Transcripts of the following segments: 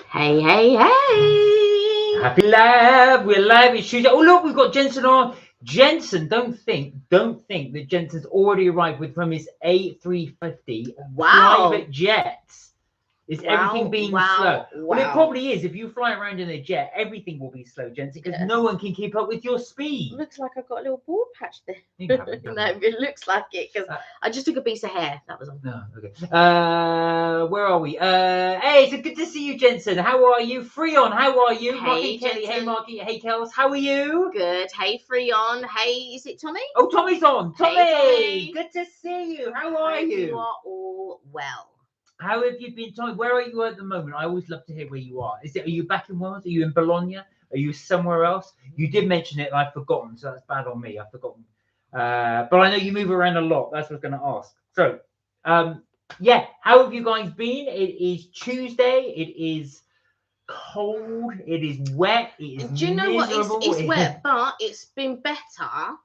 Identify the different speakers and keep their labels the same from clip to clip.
Speaker 1: Hey, hey, hey.
Speaker 2: Happy live. We're live. It's Tuesday. Oh, look, we've got Jensen on. Jensen, don't think that Jensen's already arrived from his A350
Speaker 1: Wow.
Speaker 2: private jets. Is everything
Speaker 1: Wow,
Speaker 2: being slow?
Speaker 1: wow,
Speaker 2: Well, it
Speaker 1: wow.
Speaker 2: probably is. If you fly around in a jet, everything will be slow, Jensen, because
Speaker 1: Yeah.
Speaker 2: no one can keep up with your speed.
Speaker 1: Looks like I've got a little bald patch there.
Speaker 2: You haven't.
Speaker 1: No, it looks like it because
Speaker 2: Uh,
Speaker 1: I just took a piece of hair. That was all.
Speaker 2: no, okay. Where are we? Hey, so good to see you, Jensen. How are you? Freon, how are you? Mark
Speaker 1: Hey,
Speaker 2: and Kelly. Hey,
Speaker 1: Jensen.
Speaker 2: Marky. Hey, Kels. How are you?
Speaker 1: Good. Hey, Freon. Hey, is it Tommy?
Speaker 2: Oh, Tommy's on.
Speaker 1: Hey,
Speaker 2: Tommy,
Speaker 1: Tommy.
Speaker 2: good to see you. How are
Speaker 1: Hope you
Speaker 2: you?
Speaker 1: are all well.
Speaker 2: How have you been, Tommy? Where are you at the moment? I always love to hear where you are. Are you back in Wales? Are you in Bologna? Are you somewhere else? You did mention it, and I've forgotten, so that's bad on me. I've forgotten. But I know you move around a lot. That's what I was going to ask. So, yeah, how have you guys been? It is Tuesday. It is cold. It is wet. It is
Speaker 1: Do you know what?
Speaker 2: miserable.
Speaker 1: It's wet, but it's been better.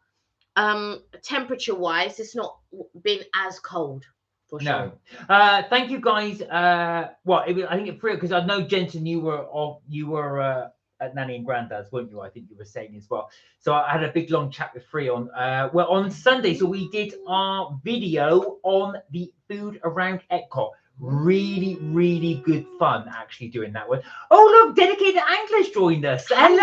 Speaker 1: Temperature wise, it's not been as cold for sure.
Speaker 2: No. Thank you guys. I think it because I know Jensen, you were at Nanny and Granddad's, weren't you? I think you were saying as well. So I had a big long chat with Free on Sunday. So we did our video on the food around Epcot. Really, really good fun actually doing that one. Oh look, dedicated anglers joined us.
Speaker 1: Hello,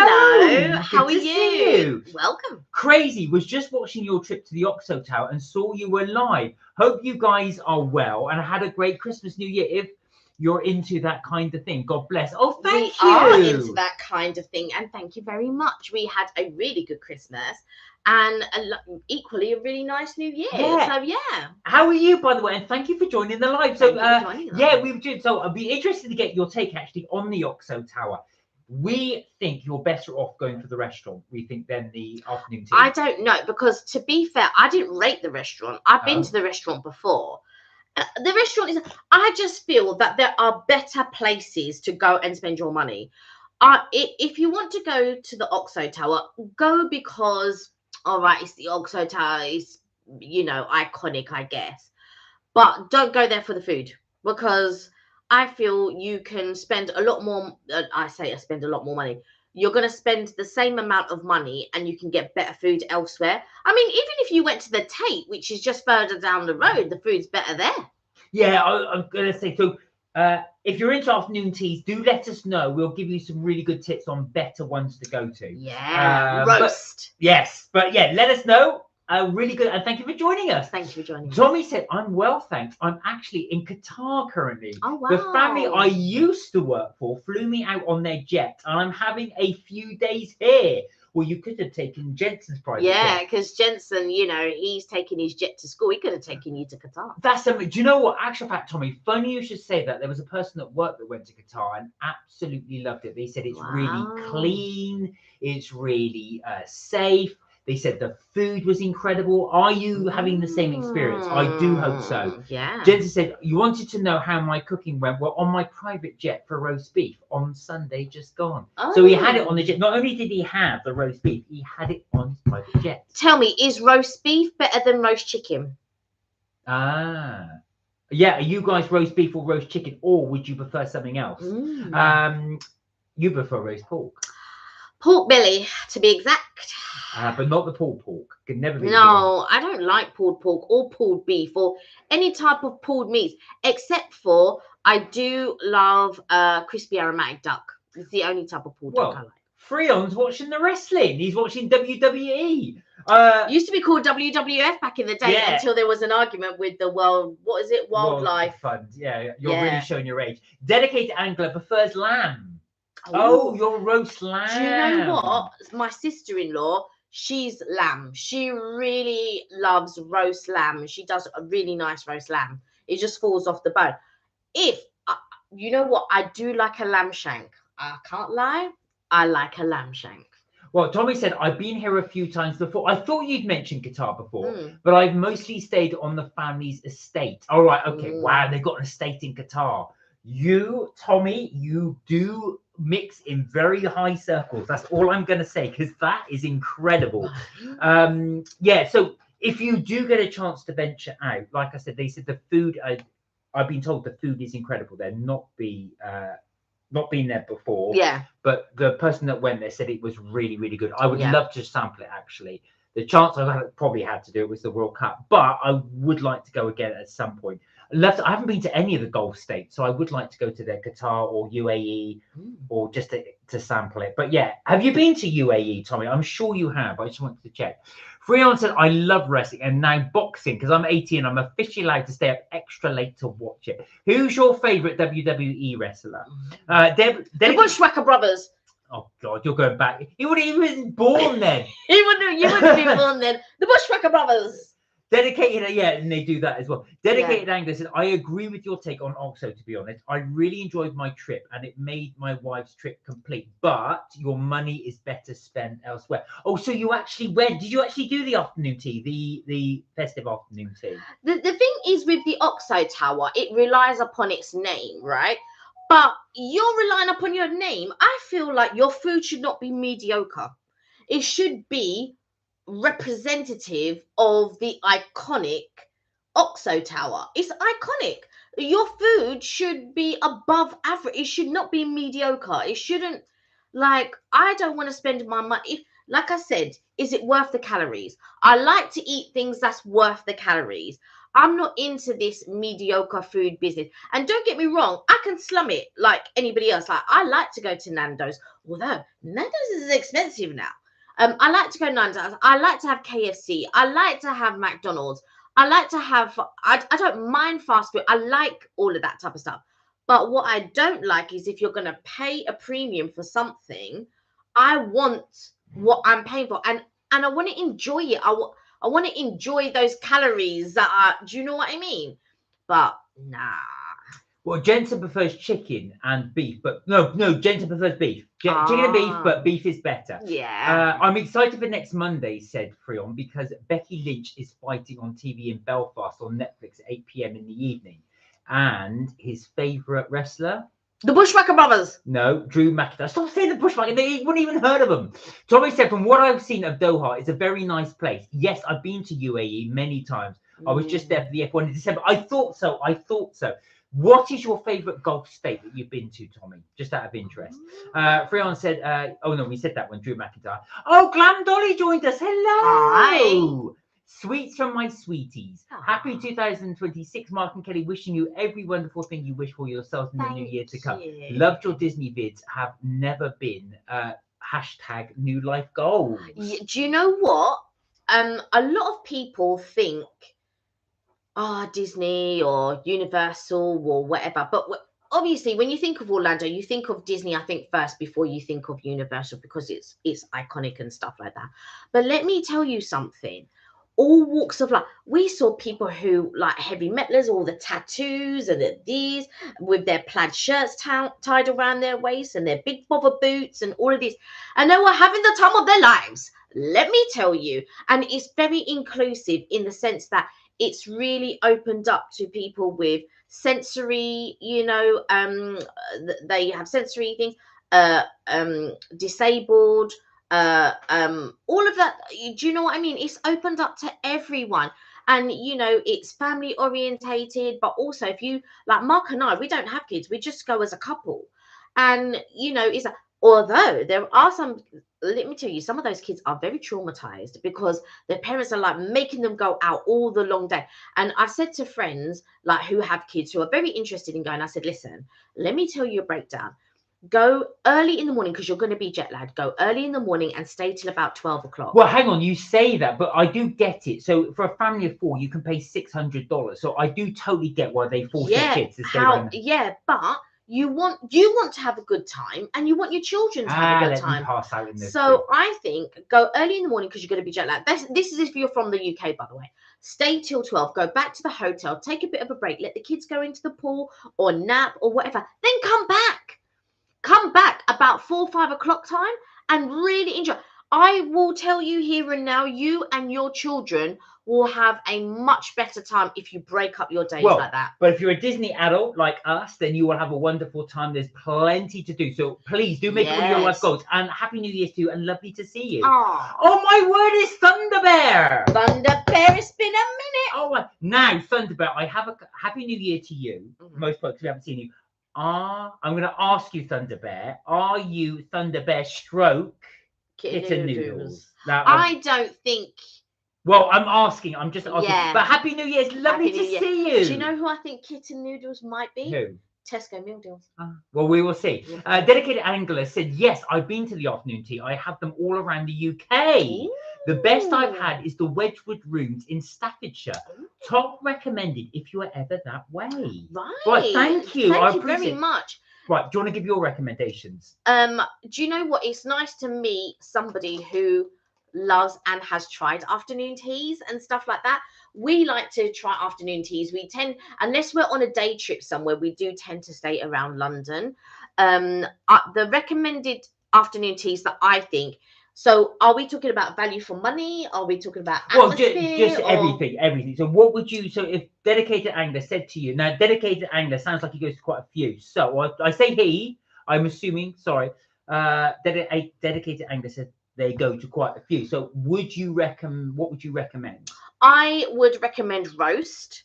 Speaker 2: Hello.
Speaker 1: how
Speaker 2: Good
Speaker 1: are
Speaker 2: to see
Speaker 1: you?
Speaker 2: you.
Speaker 1: Welcome.
Speaker 2: Crazy, was just watching your trip to the Oxo Tower and saw you were live. Hope you guys are well and had a great Christmas, New Year. If you're into that kind of thing, God bless. Oh,
Speaker 1: We
Speaker 2: thank
Speaker 1: are into
Speaker 2: you.
Speaker 1: that kind of thing, and thank you very much. We had a really good Christmas and equally a really nice New Year.
Speaker 2: Yeah.
Speaker 1: So, yeah,
Speaker 2: How are you, by the way? And thank you for joining the live. So,
Speaker 1: thank you for joining
Speaker 2: yeah,
Speaker 1: us.
Speaker 2: we've just so I'd be interested to get your take actually on the Oxo Tower. We think you're better off going for the restaurant. We think than the afternoon
Speaker 1: I
Speaker 2: tea.
Speaker 1: don't know because, to be fair, I didn't rate the restaurant. I've been to
Speaker 2: Oh
Speaker 1: the restaurant before. The restaurant is, I just feel that there are better places to go and spend your money. If you want to go to the Oxo Tower, go because, all right, it's the Oxo Tower, it's, iconic, I guess. But don't go there for the food because I feel you can spend a lot more. I spend a lot more money. You're going to spend the same amount of money and you can get better food elsewhere. I mean, even if you went to the Tate, which is just further down the road, the food's better there.
Speaker 2: yeah, I'm gonna say so. If you're into afternoon teas, do let us know. We'll give you some really good tips on better ones to go to.
Speaker 1: Yeah,
Speaker 2: But
Speaker 1: roast.
Speaker 2: yes, but yeah, let us know. Really good, and thank you for joining us.
Speaker 1: Thank you for joining us.
Speaker 2: Tommy said, "I'm well, thanks. I'm actually in Qatar currently.
Speaker 1: Oh,
Speaker 2: The family
Speaker 1: wow.
Speaker 2: I used to work for flew me out on their jet, and I'm having a few days here. Well, you could have taken Jensen's private
Speaker 1: Yeah,
Speaker 2: jet.
Speaker 1: because Jensen, he's taking his jet to school. He could have taken you to Qatar.
Speaker 2: That's something. Do you know what? Actual fact, Tommy. Funny you should say that. There was a person at work that went to Qatar and absolutely loved it. They said it's really
Speaker 1: Wow.
Speaker 2: clean. It's really safe. They said the food was incredible. Are you having the same experience? I do hope so.
Speaker 1: Yeah.
Speaker 2: Jensen said you wanted to know how my cooking went. Well, on my private jet for roast beef on Sunday just gone. So he had it on the jet. Not only did he have the roast beef, he had it on his private jet.
Speaker 1: Tell me, is roast beef better than roast chicken?
Speaker 2: Ah. Yeah, are you guys roast beef or roast chicken, or would you prefer something else? You prefer roast pork,
Speaker 1: Pork belly, to be exact.
Speaker 2: but not the pulled pork. Could never be the bit on.
Speaker 1: No, I don't like pulled pork or pulled beef or any type of pulled meat, except for I do love crispy aromatic duck. It's the only type of pulled duck I
Speaker 2: Well,
Speaker 1: like.
Speaker 2: Freon's watching the wrestling. He's watching WWE.
Speaker 1: It used to be called WWF back in the day
Speaker 2: Yeah.
Speaker 1: until there was an argument with the world. What is it? Wildlife.
Speaker 2: Fund. Yeah, you're
Speaker 1: Yeah.
Speaker 2: really showing your age. Dedicated angler prefers lamb.
Speaker 1: Oh,
Speaker 2: Oh, your roast lamb.
Speaker 1: do you know what? My sister-in-law, she's lamb. She really loves roast lamb. She does a really nice roast lamb. It just falls off the bone. If you know what, I do like a lamb shank. I can't lie. I like a lamb shank.
Speaker 2: Well, Tommy said, I've been here a few times before. I thought you'd mentioned Qatar before,
Speaker 1: Mm.
Speaker 2: but I've mostly stayed on the family's estate. All right, okay.
Speaker 1: Mm.
Speaker 2: Wow, they've got an estate in Qatar. You, Tommy, you do mix in very high circles. That's all I'm going to say, because that is incredible. Yeah, so if you do get a chance to venture out, like I said, they said the food, I've been told the food is incredible. They're not be not been there before.
Speaker 1: Yeah.
Speaker 2: But the person that went there said it was really, really good. I would
Speaker 1: Yeah.
Speaker 2: love to sample it, actually. The chance I probably had to do it was the World Cup, but I would like to go again at some point. I haven't been to any of the Gulf states, so I would like to go to their Qatar or UAE or just to sample it. But yeah, have you been to UAE, Tommy? I'm sure you have. I just wanted to check. Freon said, I love wrestling and now boxing because I'm 18. I'm officially allowed to stay up extra late to watch it. Who's your favourite WWE wrestler?
Speaker 1: The Bushwhacker Brothers.
Speaker 2: Oh God, you're going back. He wouldn't even been born then.
Speaker 1: You wouldn't be born then. The Bushwhacker Brothers.
Speaker 2: Dedicated, yeah, and they do that as well. Dedicated Angler said, I agree with your take on Oxo, to be honest. I really enjoyed my trip and it made my wife's trip complete, but your money is better spent elsewhere. Oh, so you actually went. Did you actually do the afternoon tea, the festive afternoon tea?
Speaker 1: The thing is with the Oxo Tower, it relies upon its name, right? But you're relying upon your name. I feel like your food should not be mediocre. It should be representative of the iconic Oxo Tower. It's iconic. Your food should be above average. It should not be mediocre. It shouldn't, like, I don't want to spend my money. Like I said, is it worth the calories? I like to eat things that's worth the calories. I'm not into this mediocre food business. And don't get me wrong, I can slum it like anybody else. Like, I like to go to Nando's, although Nando's is expensive now. I like to go to Nando's. I like to have KFC. I like to have McDonald's. I like to have, I don't mind fast food. I like all of that type of stuff. But what I don't like is if you're going to pay a premium for something, I want what I'm paying for. And I want to enjoy it. I want to enjoy those calories that are, do you know what I mean? But nah.
Speaker 2: Well, Jensen prefers chicken and beef, but no, Jensen prefers beef. Chicken and beef, but beef is better.
Speaker 1: Yeah.
Speaker 2: I'm excited for next Monday, said Freon, because Becky Lynch is fighting on TV in Belfast on Netflix at 8 p.m. in the evening. And his favourite wrestler?
Speaker 1: The Bushwhacker Brothers.
Speaker 2: No, Drew McIntyre. Stop saying the Bushwhacker. They wouldn't even heard of them. Tommy said, from what I've seen of Doha, it's a very nice place. Yes, I've been to UAE many times. I was just there for the F1 in December. I thought so. What is your favourite Gulf state that you've been to, Tommy? Just out of interest. Freon said, oh no, we said that one, Drew McIntyre. Oh, Glam Dolly joined us. Hello. Hi. Sweets from my sweeties. Aww. Happy 2026, Mark and Kelly. Wishing you every wonderful thing you wish for yourselves in the new year to come. Loved your Disney vids. Have never been hashtag new life goals.
Speaker 1: Do you know what? A lot of people think, Disney or Universal or whatever. But obviously, when you think of Orlando, you think of Disney, I think, first before you think of Universal because it's iconic and stuff like that. But let me tell you something. All walks of life. We saw people who like heavy metalers, all the tattoos and these with their plaid shirts tied around their waist and their big bobber boots and all of this. And they were having the time of their lives. Let me tell you. And it's very inclusive in the sense that it's really opened up to people with sensory, they have sensory things, disabled, all of that. Do you know what I mean? It's opened up to everyone. And, it's family orientated, but also if you, like Mark and I, we don't have kids. We just go as a couple. And, it's although there are some, let me tell you, some of those kids are very traumatized because their parents are like making them go out all the long day. And I've said to friends like who have kids who are very interested in going, I said, listen, let me tell you a breakdown. Go early in the morning because you're going to be jet lagged. Go early in the morning and stay till about 12 o'clock.
Speaker 2: Well, hang on, you say that, but I do get it. So for a family of four, you can pay $600. So I do totally get why they force their kids to stay around.
Speaker 1: Yeah, but you want to have a good time and you want your children to have a good time.
Speaker 2: Pass out in this
Speaker 1: so I think go early in the morning because you're going to be jet lagged. This is if you're from the UK, by the way. Stay till 12, go back to the hotel, take a bit of a break, let the kids go into the pool or nap or whatever, then come back about 4 or 5 o'clock time and really enjoy. I will tell you here and now, you and your children will have a much better time if you break up your days like that.
Speaker 2: But if you're a Disney adult like us, then you will have a wonderful time. There's plenty to do. So please do make it one of your life goals. And Happy New Year to you and lovely to see you.
Speaker 1: Aww.
Speaker 2: Oh, my word is Thunder Bear.
Speaker 1: Thunder Bear, it's been a minute.
Speaker 2: Oh, now, Thunder Bear, I have a Happy New Year to you. Most folks who haven't seen you. I'm going to ask you, Thunder Bear, are you Thunder Bear stroke Kitten Noodles? Now,
Speaker 1: I don't think.
Speaker 2: well, I'm asking. I'm just asking.
Speaker 1: Yeah.
Speaker 2: But Happy New Year. It's lovely
Speaker 1: Happy
Speaker 2: to
Speaker 1: New Year.
Speaker 2: see you.
Speaker 1: Do you know who I think Kitten Noodles might be?
Speaker 2: Who?
Speaker 1: Tesco meal deals.
Speaker 2: Well, we will see. Dedicated Angler said, yes, I've been to the afternoon tea. I have them all around the UK.
Speaker 1: Ooh.
Speaker 2: The best I've had is the Wedgwood Rooms in Staffordshire. Top recommended if you are ever that way.
Speaker 1: Right.
Speaker 2: Thank you.
Speaker 1: Thank
Speaker 2: I
Speaker 1: you
Speaker 2: appreciate
Speaker 1: very much.
Speaker 2: Right. Do you want to give your recommendations?
Speaker 1: Do you know what? It's nice to meet somebody who loves and has tried afternoon teas and stuff like that. We like to try afternoon teas. We tend, unless we're on a day trip somewhere, we do tend to stay around London. The recommended afternoon teas that I think. So, are we talking about value for money? Are we talking about atmosphere?
Speaker 2: Well, just everything. So, what would you? So, if Dedicated Angler said to you, now, Dedicated Angler sounds like he goes to quite a few. So, I say he. I'm assuming. Sorry. Dedicated Angler said they go to quite a few. So, would you what would you recommend?
Speaker 1: I would recommend Roast.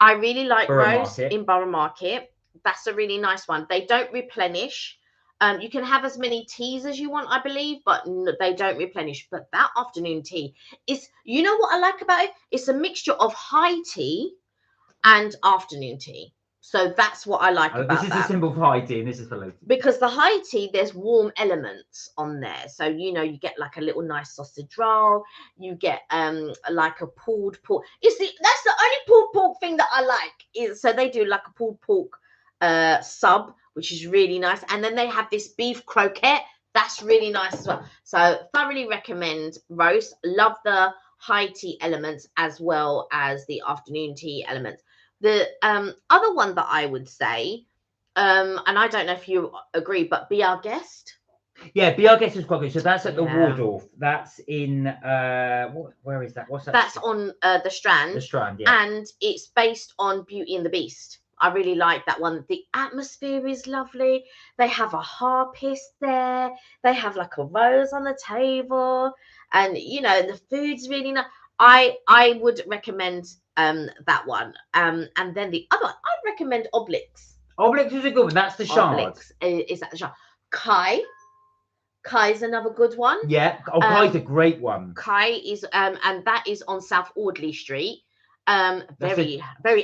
Speaker 1: I really like
Speaker 2: Borough
Speaker 1: Roast
Speaker 2: Market.
Speaker 1: in Borough Market. That's a really nice one. They don't replenish. You can have as many teas as you want, I believe, but they don't replenish. But that afternoon tea is, you know what I like about it? It's a mixture of high tea and afternoon tea. So that's what I like about that.
Speaker 2: This is a symbol for high tea, and this is for low tea.
Speaker 1: Because the high tea, there's warm elements on there. So, you know, you get like a little nice sausage roll. You get like a pulled pork. That's the only pulled pork thing that I like. So they do like a pulled pork sub, which is really nice. And then they have this beef croquette. That's really nice as well. So thoroughly recommend Roast. Love the high tea elements as well as the afternoon tea elements. The other one that I would say, and I don't know if you agree, but Be Our Guest.
Speaker 2: Yeah, Be Our Guest is quite good. So that's at the Waldorf. That's in where is that? What's that?
Speaker 1: That's on the Strand.
Speaker 2: The Strand, yeah.
Speaker 1: And it's based on Beauty and the Beast. I really like that one. The atmosphere is lovely. They have a harpist there. They have like a rose on the table, and you know the food's really nice. I would recommend that one. And then the other one, I'd recommend Oblix.
Speaker 2: Oblix is a good one. That's the Shard.
Speaker 1: Is that the Shard? Kai's another good one.
Speaker 2: Yeah. Oh, Kai's a great one.
Speaker 1: Kai is and that is on South Audley Street. Very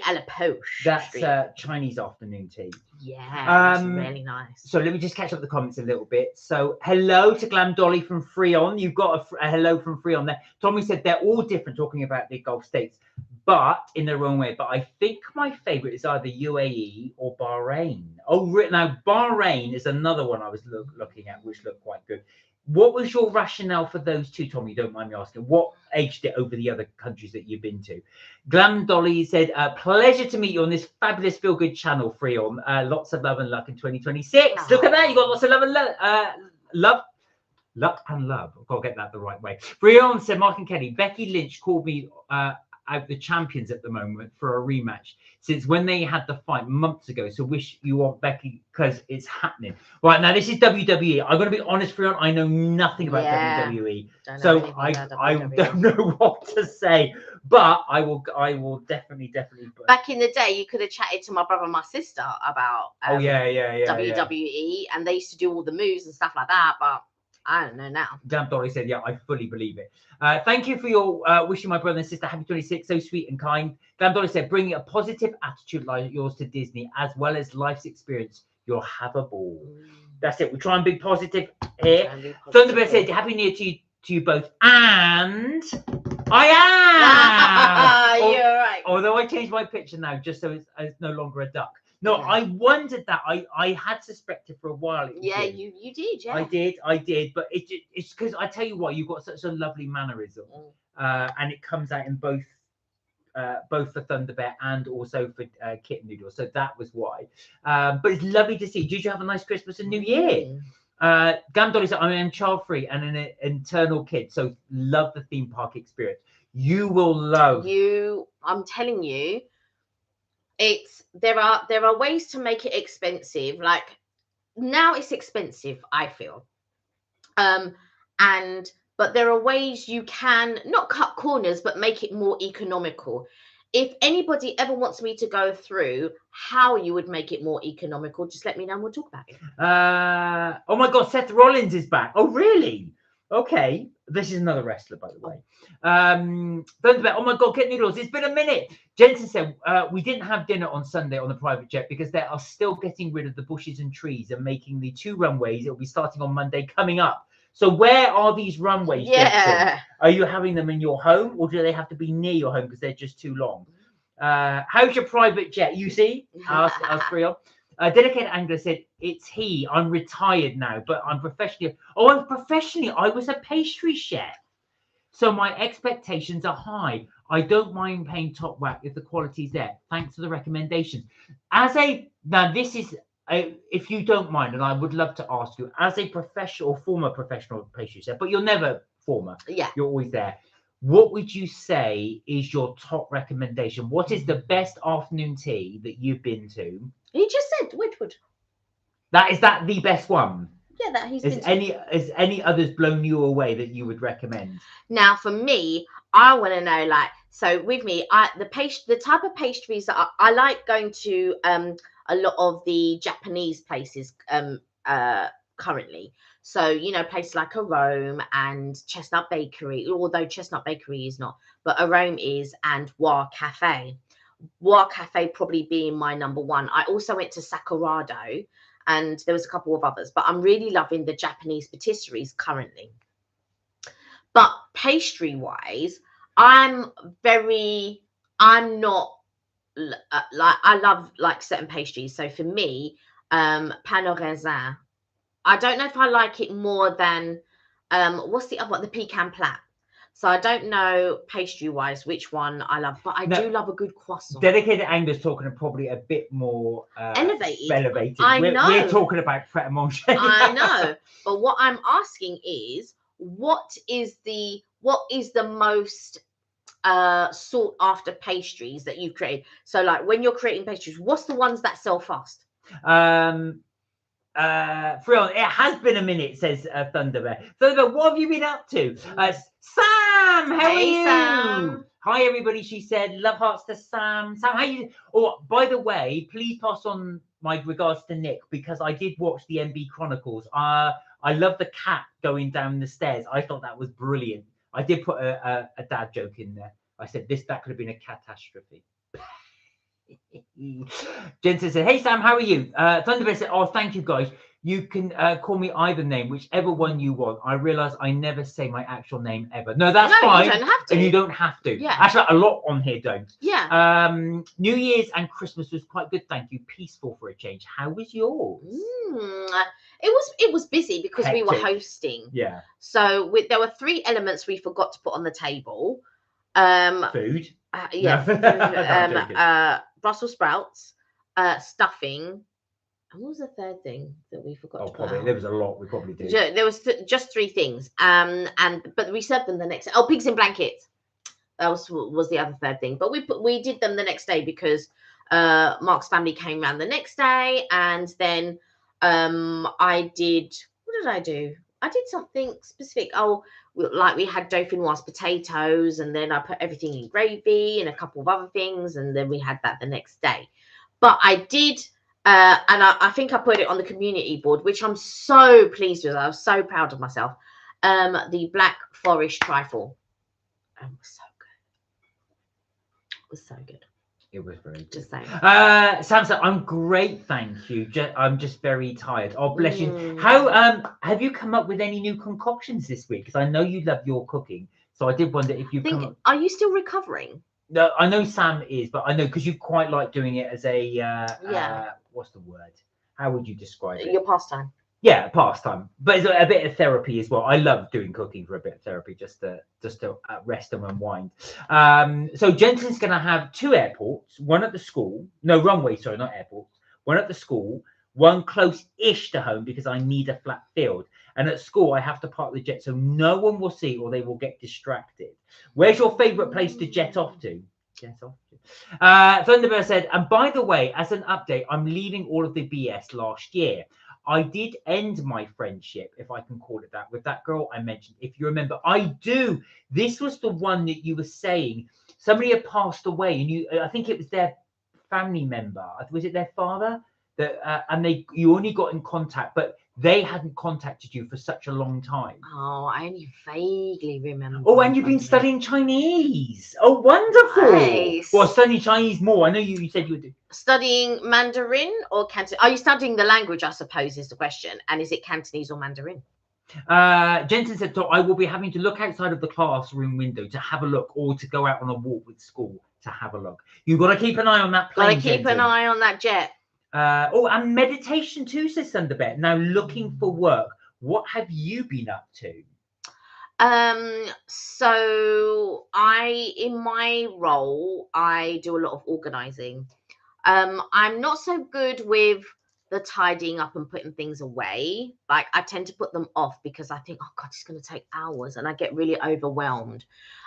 Speaker 1: a la poche.
Speaker 2: That's Chinese afternoon tea.
Speaker 1: Yeah, that's really nice.
Speaker 2: So let me just catch up the comments a little bit. So hello to Glam Dolly from Freon. You've got a hello from Freon there. Tommy said they're all different, talking about the Gulf states, but in their own way. But I think my favourite is either UAE or Bahrain. Oh, now Bahrain is another one I was looking at, which looked quite good. What was your rationale for those two, Tommy? Don't mind me asking. What aged it over the other countries that you've been to? Glam Dolly said, pleasure to meet you on this fabulous Feel Good channel, Freon. Lots of love and luck in 2026. Look at that. You got lots of love and love. Luck and love. I've got to get that the right way. Freon said, Mark and Kenny, Becky Lynch called me out the champions at the moment for a rematch since when they had the fight months ago. So wish you want Becky because it's happening. Right, now this is WWE. I'm going to be honest, Freon, I know nothing about WWE. So I don't know what to say, but I will definitely.
Speaker 1: Back in the day, you could have chatted to my brother and my sister about WWE, and they used to do all the moves and stuff like that, but I don't know now.
Speaker 2: Glam Dolly said, yeah, I fully believe it. Thank you for your wishing my brother and sister happy 26. So sweet and kind. Glam Dolly said, bringing a positive attitude like yours to Disney, as well as life's experience, you'll have a ball. That's it. We try and be positive here. Thunderbird said, happy New Year to you both. And I am.
Speaker 1: You're right.
Speaker 2: Although I changed my picture now, just so it's no longer a duck. No, I wondered that. I had suspected for a while.
Speaker 1: You did. Yeah,
Speaker 2: I did. But it's because I tell you what, you've got such a lovely mannerism, and it comes out in both for Thunder Bear and also for Kitten Noodle. So that was why. But it's lovely to see. Did you have a nice Christmas and New Year? Glam Dolly said, I am child-free and an internal kid, so love the theme park experience. You will love.
Speaker 1: I'm telling you. There are ways to make it expensive. Like now it's expensive, I feel. But there are ways you can not cut corners, but make it more economical. If anybody ever wants me to go through how you would make it more economical, just let me know and we'll talk about it.
Speaker 2: Oh my God, Seth Rollins is back. Oh, really? Okay. This is another wrestler, by the way. Oh my God, get noodles. It's been a minute. Jensen said, we didn't have dinner on Sunday on the private jet because they are still getting rid of the bushes and trees and making the 2 runways. It will be starting on Monday coming up. So where are these runways, Jensen? Are you having them in your home or do they have to be near your home because they're just too long? How's your private jet? You see? Ask Freon. Dedicated Angler said, it's he. I'm retired now, but I'm professionally. Oh, I'm professionally. I was a pastry chef. So my expectations are high. I don't mind paying top whack if the quality's there. Thanks for the recommendations. Now this is, if you don't mind, and I would love to ask you, as a professional or former professional pastry chef, but you're never former.
Speaker 1: Yeah.
Speaker 2: You're always there. What would you say is your top recommendation? What is the best afternoon tea that you've been to?
Speaker 1: He just said Wedgwood.
Speaker 2: Is that the best one?
Speaker 1: Yeah, that he's
Speaker 2: Is any others blown you away that you would recommend?
Speaker 1: Now, for me, I want to know, like, so with me, the type of pastries that I like going to a lot of the Japanese places currently. So, you know, places like a Rome and Chestnut Bakery, although Chestnut Bakery is not, but a Rome is, and Wa Cafe. Wa Cafe probably being my number one. I also went to Sakurado, and there was a couple of others, but I'm really loving the Japanese patisseries currently. But pastry wise, I'm not like, I love like certain pastries. So for me, pain au raisin, I don't know if I like it more than what's the other one, the pecan plat. So I don't know pastry wise which one I love, but I do love a good croissant.
Speaker 2: Dedicated Angler's talking probably a bit more elevated.
Speaker 1: I know.
Speaker 2: We're talking about Pret a Manger.
Speaker 1: I know, but what I'm asking is, what is the most sought after pastries that you create? So like when you're creating pastries, what's the ones that sell fast?
Speaker 2: Freon, it has been a minute, says Thunderbear. Thunderbear, what have you been up to? Sam, how are you?
Speaker 1: Sam.
Speaker 2: Hi everybody, she said. Love hearts to Sam. Sam, how you? Oh, by the way, please pass on my regards to Nick because I did watch the MB Chronicles. I love the cat going down the stairs. I thought that was brilliant. I did put a dad joke in there. I said that could have been a catastrophe. Jensen said, hey Sam, how are you? Thunderbird said, oh, thank you guys. You can call me either name, whichever one you want. I realize I never say my actual name ever. No, that's fine.
Speaker 1: You don't have to.
Speaker 2: And you don't have to.
Speaker 1: Yeah.
Speaker 2: Actually, a lot on here don't.
Speaker 1: Yeah.
Speaker 2: New Year's and Christmas was quite good, thank you. Peaceful for a change. How was yours?
Speaker 1: It was busy because we were hosting.
Speaker 2: Yeah.
Speaker 1: So there were 3 elements we forgot to put on the table.
Speaker 2: Food.
Speaker 1: Brussels sprouts, stuffing. And what was the third thing that we forgot to put
Speaker 2: probably.
Speaker 1: out?
Speaker 2: There was a lot we probably did.
Speaker 1: There was just 3 things. But we served them the next day. Oh, pigs in blankets. That was the other third thing. But we did them the next day because Mark's family came around the next day, and then what did I do? I did something specific. Oh, like we had dauphinoise potatoes, and then I put everything in gravy and a couple of other things, and then we had that the next day. But I did, and I think I put it on the community board, which I'm so pleased with. I was so proud of myself. The Black Forest trifle. It was so good. It was so good.
Speaker 2: It was very good.
Speaker 1: Just saying.
Speaker 2: Sam said, I'm great, thank you. I'm just very tired. Oh, bless you. How have you come up with any new concoctions this week? Because I know you love your cooking. So I did wonder if you
Speaker 1: are you still recovering?
Speaker 2: No, I know Sam is, but I know because you quite like doing it as a what's the word? How would you describe it?
Speaker 1: Your pastime.
Speaker 2: Yeah, pastime, but it's a bit of therapy as well. I love doing cooking for a bit of therapy, just to rest and unwind. So Jensen's going to have 2 airports, one at the school, no runway, sorry, not airports, one at the school, one close-ish to home because I need a flat field. And at school, I have to park the jet so no one will see or they will get distracted. Where's your favourite place to jet off to? Thunderbird said, and by the way, as an update, I'm leaving all of the BS last year. I did end my friendship, if I can call it that, with that girl I mentioned. If you remember, I do. This was the one that you were saying somebody had passed away, and I think it was their family member. Was it their father? And you only got in contact, but they hadn't contacted you for such a long time.
Speaker 1: Oh, I only vaguely remember.
Speaker 2: Oh, and you've been studying Chinese. Oh, wonderful.
Speaker 1: Nice.
Speaker 2: Well, studying Chinese more. I know you said you were
Speaker 1: studying Mandarin or Cantonese. Are you studying the language, I suppose, is the question. And is it Cantonese or Mandarin?
Speaker 2: Jensen said, I will be having to look outside of the classroom window to have a look, or to go out on a walk with school to have a look. You've got to keep an eye on that plane.
Speaker 1: Got to keep an eye on that jet.
Speaker 2: And meditation too, says Thunderbet. Now, looking for work, what have you been up to?
Speaker 1: So in my role, I do a lot of organizing. I'm not so good with the tidying up and putting things away. Like, I tend to put them off because I think, oh God, it's going to take hours, and I get really overwhelmed.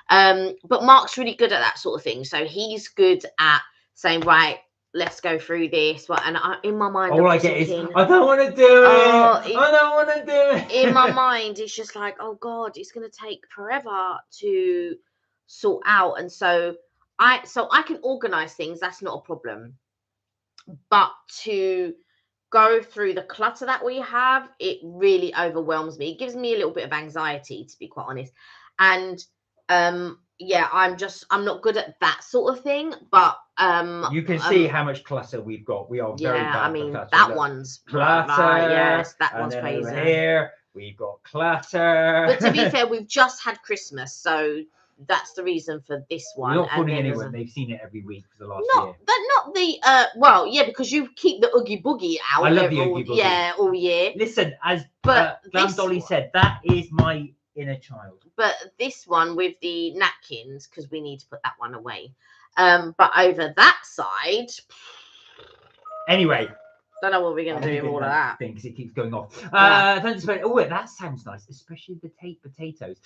Speaker 1: But Mark's really good at that sort of thing. So he's good at saying, right, let's go through this. And in my mind,
Speaker 2: all I get is, I don't want to do it. I don't want to do it.
Speaker 1: In my mind, it's just like, oh God, it's going to take forever to sort out. And so I can organize things. That's not a problem. But to go through the clutter that we have, it really overwhelms me. It gives me a little bit of anxiety, to be quite honest. And yeah, I'm not good at that sort of thing. But
Speaker 2: you can see how much clutter we've got. We are very bad.
Speaker 1: I mean,
Speaker 2: clutter.
Speaker 1: that one's
Speaker 2: clutter.
Speaker 1: Yes, that one's crazy.
Speaker 2: Over here we've got clutter.
Speaker 1: But to be fair, we've just had Christmas, so that's the reason for this one.
Speaker 2: We're not fooling anyone. They've seen it every week for the last year.
Speaker 1: Not the well, yeah, because you keep the Oogie Boogie out.
Speaker 2: I love the Oogie Boogie.
Speaker 1: Yeah, all year.
Speaker 2: Listen, as Glam Dolly said, that is my inner child.
Speaker 1: But this one with the napkins, because we need to put that one away. But over that side,
Speaker 2: anyway,
Speaker 1: don't know what we're going to do with all of that
Speaker 2: thing, because it keeps going off. That sounds nice, especially the potatoes.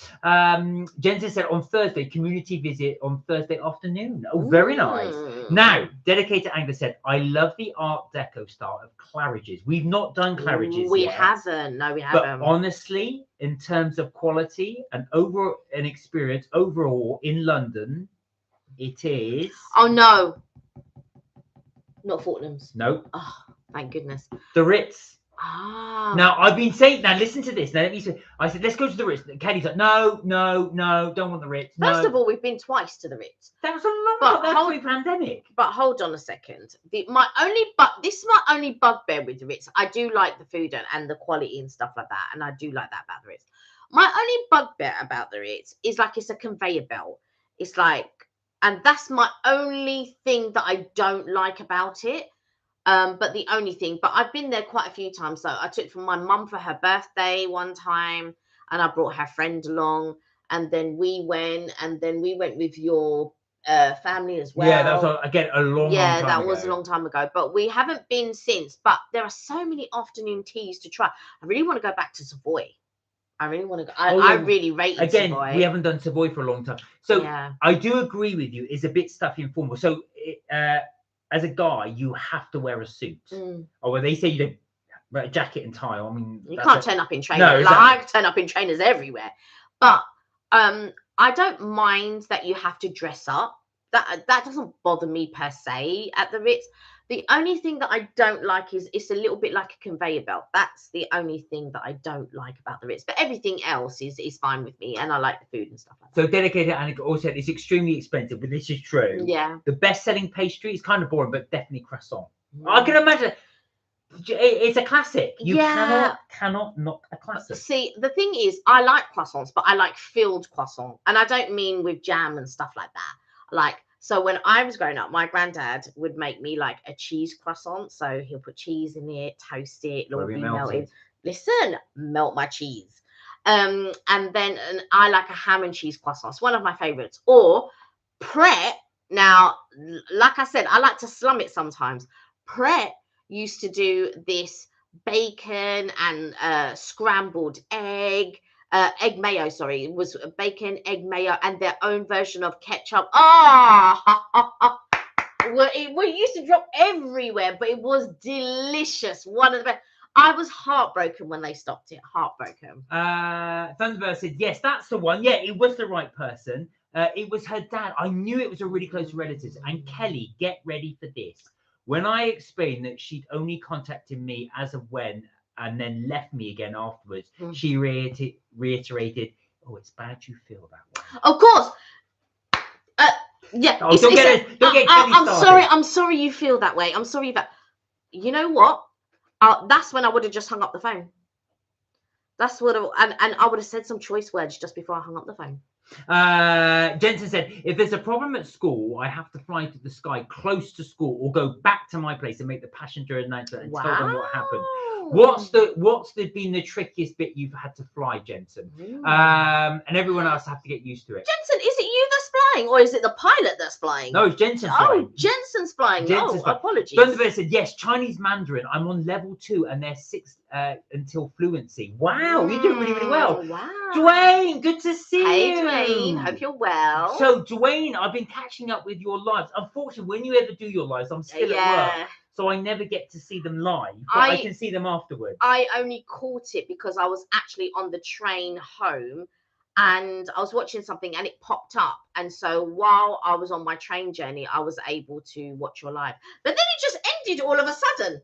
Speaker 2: Jensen said on Thursday, community visit on Thursday afternoon. Oh, very nice. Now, Dedicated Angler said, I love the Art Deco style of Claridge's. We've not done Claridge's
Speaker 1: We
Speaker 2: yet.
Speaker 1: haven't. No, we haven't.
Speaker 2: But honestly, in terms of quality and an experience overall in London, it is.
Speaker 1: Oh no, not Fortnam's.
Speaker 2: No.
Speaker 1: Oh, thank goodness.
Speaker 2: The Ritz.
Speaker 1: Ah.
Speaker 2: Now I've been saying. Now listen to this. Now let me say. I said let's go to the Ritz. Katie's like, no, don't want the Ritz.
Speaker 1: First of all, we've been twice to the Ritz.
Speaker 2: That was a long time. That's pre-pandemic.
Speaker 1: But hold on a second. This is my only bugbear with the Ritz. I do like the food and the quality and stuff like that, and I do like that about the Ritz. My only bugbear about the Ritz is like it's a conveyor belt. It's like. And that's my only thing that I don't like about it. But the only thing, but I've been there quite a few times. So I took from my mum for her birthday one time, and I brought her friend along, and then we went with your family as well.
Speaker 2: Yeah, that was again a long time ago.
Speaker 1: Was a long time ago. But we haven't been since. But there are so many afternoon teas to try. I really want to go back to Savoy. I really want to go. I really rate it.
Speaker 2: Again,
Speaker 1: Savoy.
Speaker 2: we haven't done Savoy for a long time. So I do agree with you. It's a bit stuffy and formal. So as a guy, you have to wear a suit. Or when they say you don't wear a jacket and tie, I mean,
Speaker 1: you can't turn up in trainers.
Speaker 2: No, exactly.
Speaker 1: Like, I turn up in trainers everywhere. But I don't mind that you have to dress up. That doesn't bother me per se at the Ritz. The only thing that I don't like is it's a little bit like a conveyor belt. That's the only thing that I don't like about the Ritz. But everything else is fine with me, and I like the food and stuff like that.
Speaker 2: So Dedicated Annika also said it's extremely expensive, but this is true.
Speaker 1: Yeah.
Speaker 2: The best-selling pastry is kind of boring, but definitely croissant. I can imagine. It's a classic. You cannot knock a classic.
Speaker 1: See, the thing is, I like croissants, but I like filled croissant. And I don't mean with jam and stuff like that. So when I was growing up, my granddad would make me like a cheese croissant. So he'll put cheese in it, toast it, it'll be melted. Listen, melt my cheese. And I like a ham and cheese croissant. It's one of my favorites. Or Pret. Now, like I said, I like to slum it sometimes. Pret used to do this bacon and scrambled egg. Egg mayo, sorry, it was bacon, egg mayo, and their own version of ketchup. It used to drop everywhere, but it was delicious. One of the best. I was heartbroken when they stopped it. Heartbroken.
Speaker 2: Thunderbird said, yes, that's the one. Yeah, it was the right person. It was her dad. I knew it was a really close relative. And Kelly, get ready for this. When I explained that she'd only contacted me as of when and then left me again afterwards, she reiterated, "Oh, it's bad you feel that way."
Speaker 1: Of course. Yeah.
Speaker 2: Oh, don't get Kelly
Speaker 1: I'm
Speaker 2: started.
Speaker 1: sorry. I'm sorry you feel that way. I'm sorry that. You know what? That's when I would have just hung up the phone. That's what, and I would have said some choice words just before I hung up the phone.
Speaker 2: Jensen said, if there's a problem at school, I have to fly to the sky close to school or go back to my place and make the passenger announcement and tell them what happened. What's been the trickiest bit you've had to fly, Jensen? And everyone else have to get used to it.
Speaker 1: Jensen, is it you that's flying or is it the pilot that's flying?
Speaker 2: No, it's Jensen flying.
Speaker 1: Oh, Jensen's flying. Apologies.
Speaker 2: Thunderbird said, yes, Chinese Mandarin. I'm on level 2 and they're 6 until fluency. Wow, you're doing really, really well.
Speaker 1: Wow.
Speaker 2: Dwayne, good to see you.
Speaker 1: Hey, Dwayne. Hope you're well.
Speaker 2: So, Dwayne, I've been catching up with your lives. Unfortunately, when you ever do your lives, I'm still at work. So I never get to see them live, but I can see them afterwards.
Speaker 1: I only caught it because I was actually on the train home and I was watching something and it popped up. And so while I was on my train journey, I was able to watch your live. But then it just ended all of a sudden.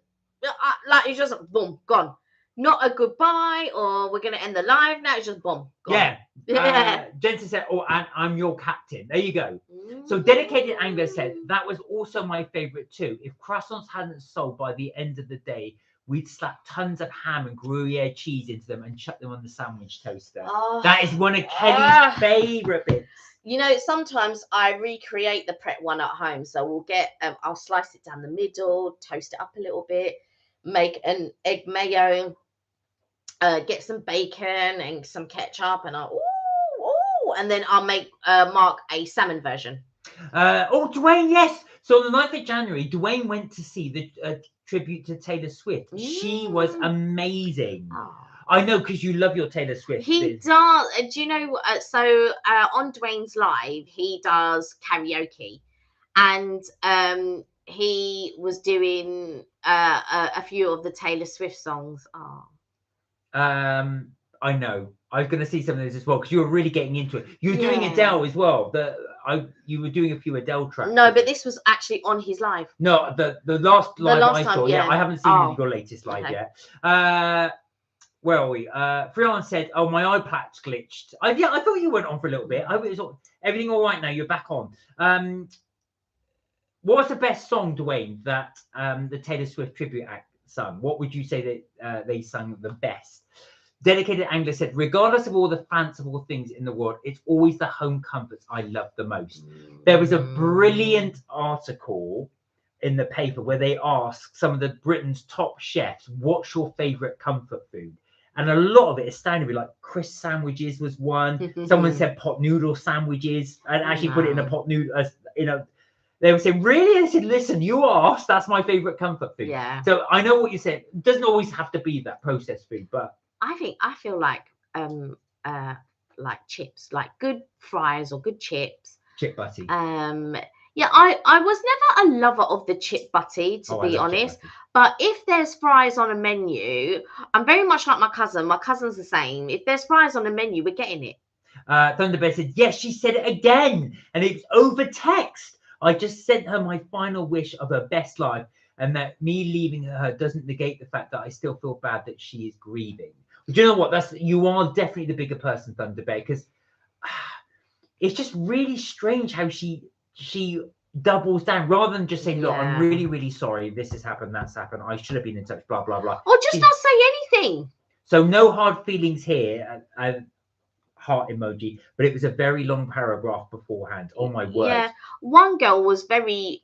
Speaker 1: Like it's just boom, gone. Not a goodbye or we're going to end the live now. It's just boom, gone.
Speaker 2: Yeah. Jensen said, oh, and I'm your captain. There you go. So Dedicated Angler said, that was also my favorite too. If croissants hadn't sold by the end of the day, we'd slap tons of ham and Gruyere cheese into them and chuck them on the sandwich toaster. That is one of Kelly's favorite bits.
Speaker 1: You know, sometimes I recreate the prep one at home. So we'll get, I'll slice it down the middle, toast it up a little bit, make an egg mayo, get some bacon and some ketchup, and and then I'll make Mark a salmon version.
Speaker 2: Dwayne, yes. So on the 9th of January, Dwayne went to see the tribute to Taylor Swift. She was amazing. I know, because you love your Taylor Swift.
Speaker 1: He does. Do you know? So on Dwayne's live, he does karaoke, and he was doing a few of the Taylor Swift songs.
Speaker 2: I know. I was going to see some of those as well because you were really getting into it. You were doing Adele as well. You were doing a few Adele tracks.
Speaker 1: No, but this was actually on his live.
Speaker 2: No, the last live I saw. Yeah, I haven't seen your latest live yet. Where are we? Freon said, "Oh, my iPad's glitched." I thought you went on for a little bit. I hope it's everything all right now. You're back on. What was the best song, Dwayne, that the Taylor Swift tribute act sung? What would you say that they sung the best? Dedicated Angler said, regardless of all the fanciful things in the world, it's always the home comforts I love the most. There was a brilliant article in the paper where they asked some of the Britain's top chefs, what's your favorite comfort food? And a lot of it is standard, like crisp sandwiches was one. Someone said pot noodle sandwiches and actually put it in a pot noodle, they were saying, really? I said, listen, you asked, that's my favorite comfort food.
Speaker 1: Yeah.
Speaker 2: So I know what you said. It doesn't always have to be that processed food, but
Speaker 1: I feel like chips, like good fries or good chips.
Speaker 2: Chip butty.
Speaker 1: Yeah, I was never a lover of the chip butty, to be honest. But if there's fries on a menu, I'm very much like my cousin. My cousin's the same. If there's fries on the menu, we're getting it.
Speaker 2: Thunderbird said, yes, she said it again. And it's over text. I just sent her my final wish of her best life, and that me leaving her doesn't negate the fact that I still feel bad that she is grieving. Do you know what? You are definitely the bigger person, Thunderbird, because it's just really strange how she doubles down rather than just saying, look, I'm really, really sorry. This has happened, that's happened. I should have been in touch, blah, blah, blah.
Speaker 1: Or just not say anything.
Speaker 2: So no hard feelings here. Heart emoji, but it was a very long paragraph beforehand. Oh my word. Yeah,
Speaker 1: one girl was very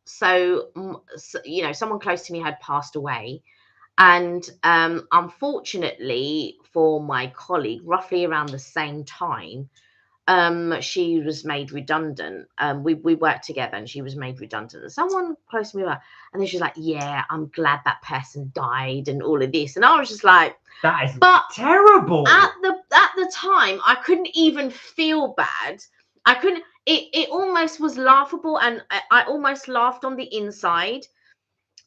Speaker 1: someone close to me had passed away, and unfortunately for my colleague, roughly around the same time, she was made redundant. We worked together and she was made redundant, and someone close to me and then she's like, yeah, I'm glad that person died and all of this, and I was just like,
Speaker 2: that is terrible.
Speaker 1: At the time, I couldn't even feel bad. I couldn't. It almost was laughable, and I almost laughed on the inside,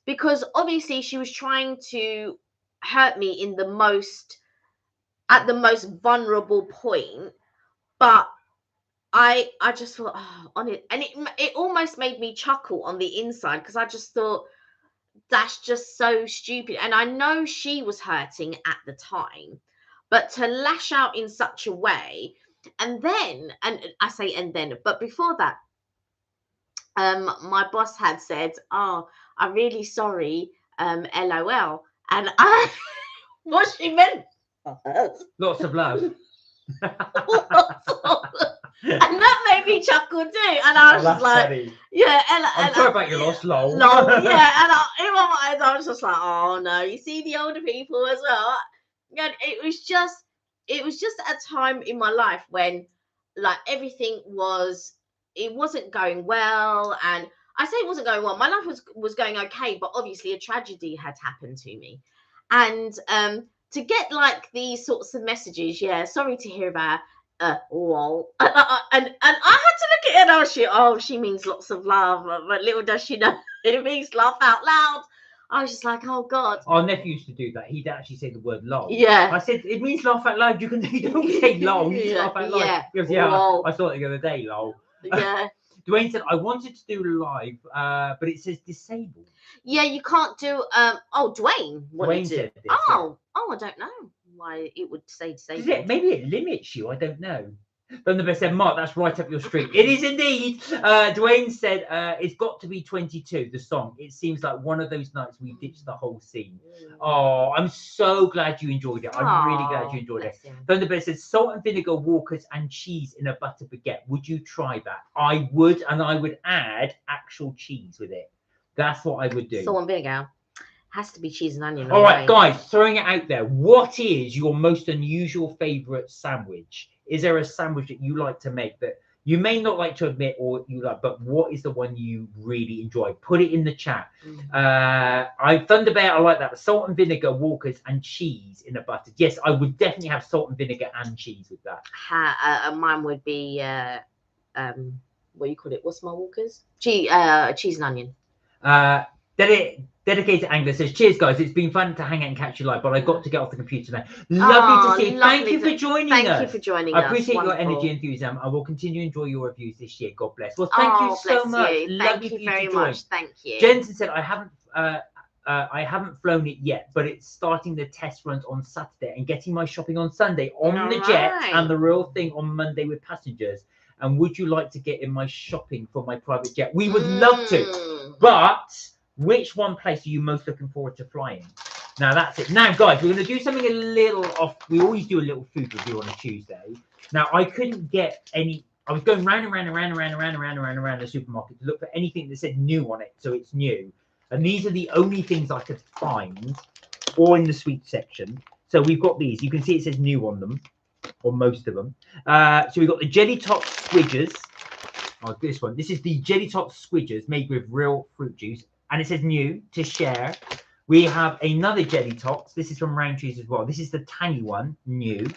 Speaker 1: because obviously she was trying to hurt me at the most vulnerable point. But I just thought, oh, on it, and it almost made me chuckle on the inside because I just thought that's just so stupid. And I know she was hurting at the time, but to lash out in such a way, and I say and then, but before that, my boss had said, "Oh, I'm really sorry, LOL," and I what she meant.
Speaker 2: Lots of love.
Speaker 1: And that made me chuckle too. And I was just like,
Speaker 2: funny.
Speaker 1: yeah,
Speaker 2: I'm sorry about your loss, lol.
Speaker 1: lol, yeah. And in my mind, I was just like, oh no, you see the older people as well. And it was just a time in my life when like everything it wasn't going well. And I say it wasn't going well. My life was going okay, but obviously a tragedy had happened to me. And to get like these sorts of messages, yeah, sorry to hear about lol. And I had to look at it and she means lots of love, but little does she know it means laugh out loud. I was just like, oh God.
Speaker 2: Our nephew used to do that. He'd actually say the word lol.
Speaker 1: Yeah.
Speaker 2: I said, it means laugh out loud. You don't say lol, you just laugh out loud.
Speaker 1: Yeah.
Speaker 2: He goes, yeah,
Speaker 1: Lol.
Speaker 2: I saw it the other day, lol.
Speaker 1: Yeah.
Speaker 2: Dwayne said, I wanted to do live, but it says disabled.
Speaker 1: Yeah, you can't do Dwayne.
Speaker 2: Dwayne said this.
Speaker 1: I don't know why it would say disabled.
Speaker 2: Maybe it limits you, I don't know. Thunderbird said, Mark, that's right up your street. It is indeed. Dwayne said, it's got to be 22, the song. It seems like one of those nights we ditched the whole scene. Oh, I'm so glad you enjoyed it. I'm really glad you enjoyed it. Thunderbird said, salt and vinegar walkers and cheese in a butter baguette. Would you try that? I would, and I would add actual cheese with it. That's what I would do.
Speaker 1: Salt and vinegar. Has to be cheese and onion.
Speaker 2: All right, guys, throwing it out there. What is your most unusual favourite sandwich? Is there a sandwich that you like to make that you may not like to admit or you like, but what is the one you really enjoy? Put it in the chat. Thunderbear, I like that. Salt and vinegar, walkers, and cheese in a butter. Yes, I would definitely have salt and vinegar and cheese with that.
Speaker 1: Mine would be what do you call it? What's my walkers? Cheese and onion.
Speaker 2: Dedicated Angler says, cheers guys, it's been fun to hang out and catch you live, but I got to get off the computer now. Lovely to see you. Thank you for joining us.
Speaker 1: Thank you for joining us.
Speaker 2: I appreciate your energy and enthusiasm. I will continue to enjoy your reviews this year. God bless. Well, thank you so much.
Speaker 1: Thank you very much. Thank you.
Speaker 2: Jensen said, I haven't flown it yet, but it's starting the test runs on Saturday and getting my shopping on Sunday on the jet and the real thing on Monday with passengers. And would you like to get in my shopping for my private jet? We would love to, but which one place are you most looking forward to flying? Now that's it. Now, guys, we're going to do something a little off. We always do a little food review on a Tuesday. Now, I couldn't get any. I was going round and round the supermarket to look for anything that said new on it, so it's new. And these are the only things I could find, or in the sweet section. So we've got these. You can see it says new on them, or most of them. So we've got the Jelly Tots Squidgers. Oh, this one. This is the Jelly Tots Squidgers made with real fruit juice. And it says new to share. We have another Jelly Tots. This is from Rowntree as well. This is the tangy one, new.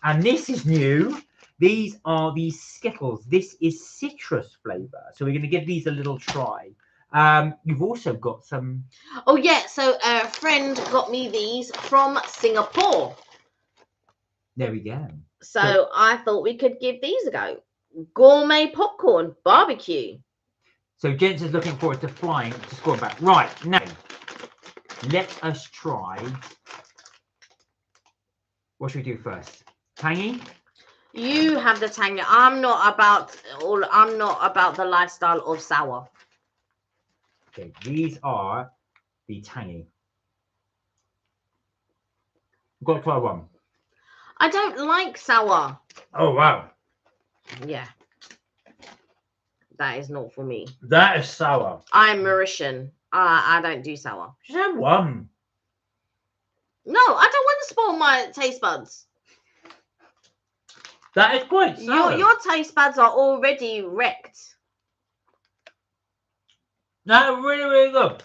Speaker 2: And this is new. These are the Skittles. This is citrus flavour. So we're going to give these a little try. You've also got some.
Speaker 1: Oh, yeah. So a friend got me these from Singapore.
Speaker 2: There we go.
Speaker 1: So I thought we could give these a go. Gourmet popcorn barbecue.
Speaker 2: So Jensen's looking forward to flying to score back. Right, now, let us try. What should we do first? Tangy?
Speaker 1: You have the tangy. I'm not about the lifestyle of sour.
Speaker 2: Okay, these are the tangy. I've got to try one.
Speaker 1: I don't like sour.
Speaker 2: Oh, wow.
Speaker 1: Yeah. That is not for me.
Speaker 2: That is sour.
Speaker 1: I'm Mauritian. I don't do sour.
Speaker 2: Just have one.
Speaker 1: No, I don't want to spoil my taste buds.
Speaker 2: That is quite sour.
Speaker 1: Your taste buds are already wrecked.
Speaker 2: That's really, really good.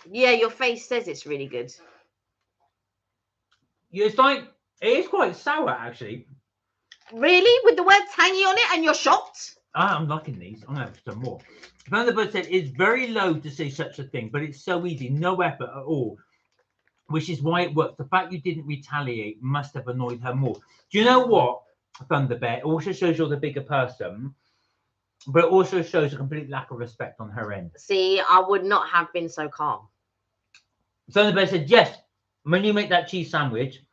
Speaker 1: Yeah, your face says it's really good.
Speaker 2: It's like, it is quite sour, actually.
Speaker 1: Really? With the word tangy on it and you're shocked?
Speaker 2: I'm liking these. I'm going to have some more. Thunderbird said, it's very low to say such a thing, but it's so easy. No effort at all. Which is why it works. The fact you didn't retaliate must have annoyed her more. Do you know what? Thunderbird. It also shows you're the bigger person, but it also shows a complete lack of respect on her end.
Speaker 1: See, I would not have been so calm.
Speaker 2: Thunderbird said, yes, when you make that cheese sandwich,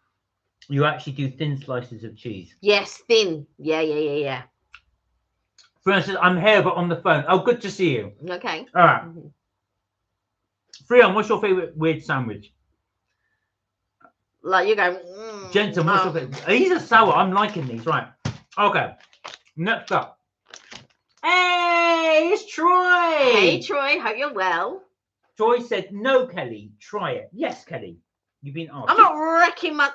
Speaker 2: you actually do thin slices of cheese.
Speaker 1: Yes, thin. Yeah.
Speaker 2: Freon says, I'm here, but on the phone. Oh, good to see you.
Speaker 1: Okay.
Speaker 2: All right. Freon, what's your favourite weird sandwich?
Speaker 1: Like you go.
Speaker 2: Jensen, what's your favourite? These are sour. I'm liking these. Right. Okay. Next up. Hey, it's Troy.
Speaker 1: Hey, Troy. Hope you're well.
Speaker 2: Troy said, no, Kelly. Try it. Yes, Kelly. You've been asked.
Speaker 1: I'm not wrecking my...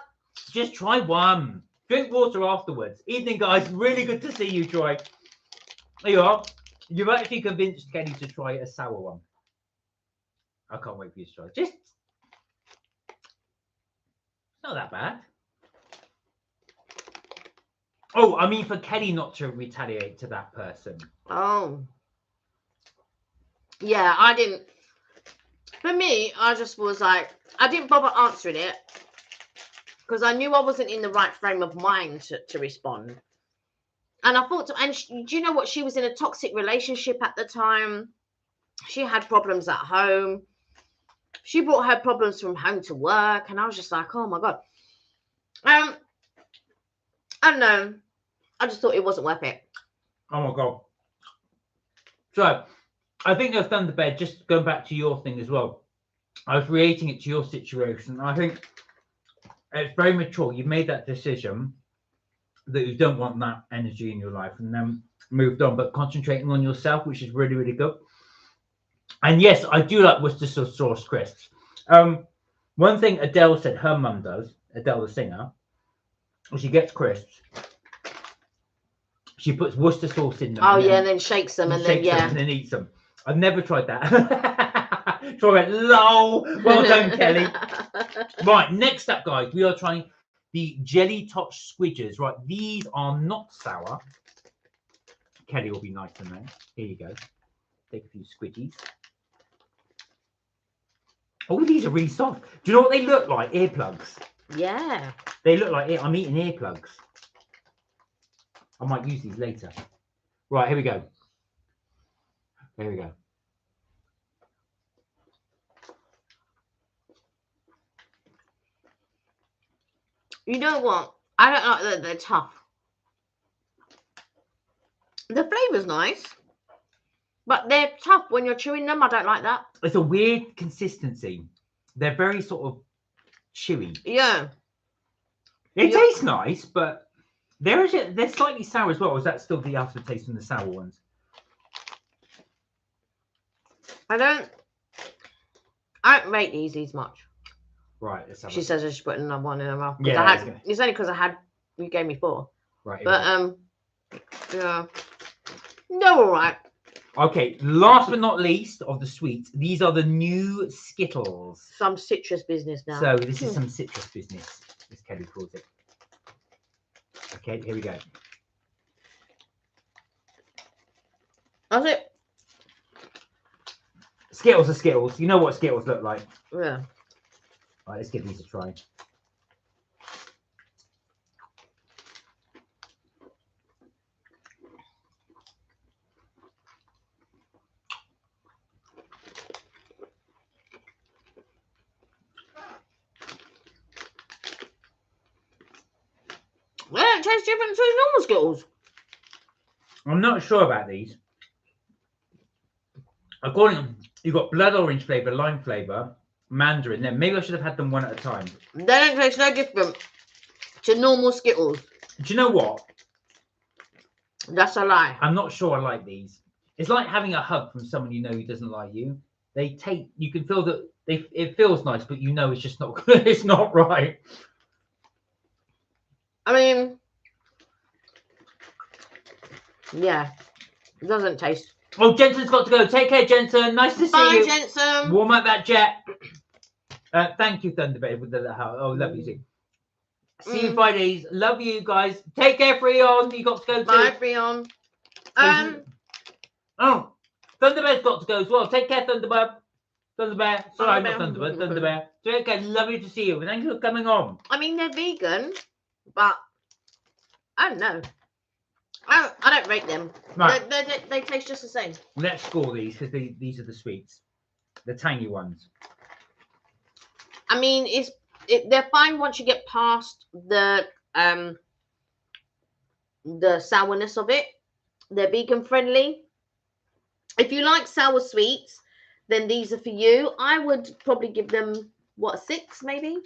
Speaker 2: Just try one. Drink water afterwards. Evening, guys. Really good to see you, Troy. There you are. You've actually convinced Kelly to try a sour one. I can't wait for you to try. Just... not that bad. Oh, I mean for Kelly not to retaliate to that person.
Speaker 1: Oh. Yeah, I didn't. For me, I just was like, I didn't bother answering it because I knew I wasn't in the right frame of mind to respond. And I thought, do you know what? She was in a toxic relationship at the time. She had problems at home. She brought her problems from home to work. And I was just like, oh my God. I don't know. I just thought it wasn't worth it.
Speaker 2: Oh my God. So, I think the Thunderbird, just going back to your thing as well, I was relating it to your situation. I think it's very mature. You've made that decision that you don't want that energy in your life and then moved on, but concentrating on yourself, which is really, really good. And yes, I do like Worcestershire sauce crisps. One thing Adele said her mum does, Adele the singer, when she gets crisps, she puts Worcester sauce in them.
Speaker 1: Oh, yeah, and then shakes them and then, yeah.
Speaker 2: And then eats them. I've never tried that. Troy went, lol. Well done, Kelly. Right, next up, guys, we are trying the Jelly Tots Squidgers. Right, these are not sour. Kelly will be nice to know. Here you go. Take a few squidgies. Oh, these are really soft. Do you know what they look like? Earplugs.
Speaker 1: Yeah.
Speaker 2: They look like I'm eating earplugs. I might use these later. Right, here we go. There we go.
Speaker 1: You know what? I don't like that they're tough. The flavour's nice, but they're tough when you're chewing them. I don't like that.
Speaker 2: It's a weird consistency. They're very sort of chewy.
Speaker 1: Yeah.
Speaker 2: They taste nice, but they're slightly sour as well. Or is that still the aftertaste from the sour ones?
Speaker 1: I don't rate these much.
Speaker 2: Right. Let's have
Speaker 1: she says she's putting another one in her mouth.
Speaker 2: Yeah.
Speaker 1: It's only because you gave me 4.
Speaker 2: Right.
Speaker 1: But yeah. No, all right.
Speaker 2: Okay. Last but not least of the sweets, these are the new Skittles.
Speaker 1: Some citrus business now.
Speaker 2: So this is some citrus business, as Kelly calls it. Okay, here we go.
Speaker 1: That's it.
Speaker 2: Skittles are Skittles. You know what Skittles look like.
Speaker 1: Yeah.
Speaker 2: Right, let's give these a try.
Speaker 1: They don't taste different to normal Skittles.
Speaker 2: I'm not sure about these. According, you've got blood orange flavour, lime flavour, mandarin. Then maybe I should have had them one at a time.
Speaker 1: They don't taste no different to normal Skittles.
Speaker 2: Do you know what?
Speaker 1: That's a lie.
Speaker 2: I'm not sure I like these. It's like having a hug from someone you know who doesn't like you. They take. You can feel that it feels nice, but you know it's just not good. It's not right.
Speaker 1: I mean, yeah, it doesn't taste.
Speaker 2: Oh, Jensen's got to go. Take care, Jensen. Nice to see you.
Speaker 1: Bye, Jensen.
Speaker 2: Warm up that jet. Thank you, Thunderbird, with the how. Oh, love you too. See you Fridays. Love you guys. Take care, Freon. You got to go too.
Speaker 1: Bye, Freon.
Speaker 2: Oh, Thunderbird's got to go as well. Take care, Thunderbird. Thunderbird. Sorry, not Thunderbird. Thunderbird. Take care. Lovely to see you. Thank you for coming on.
Speaker 1: I mean, they're vegan, but I don't know. I don't rate them.
Speaker 2: Right.
Speaker 1: They taste just the same.
Speaker 2: Let's score these because these are the sweets, the tangy ones.
Speaker 1: I mean, they're fine once you get past the sourness of it. They're vegan friendly. If you like sour sweets, then these are for you. I would probably give them what, a 6 maybe.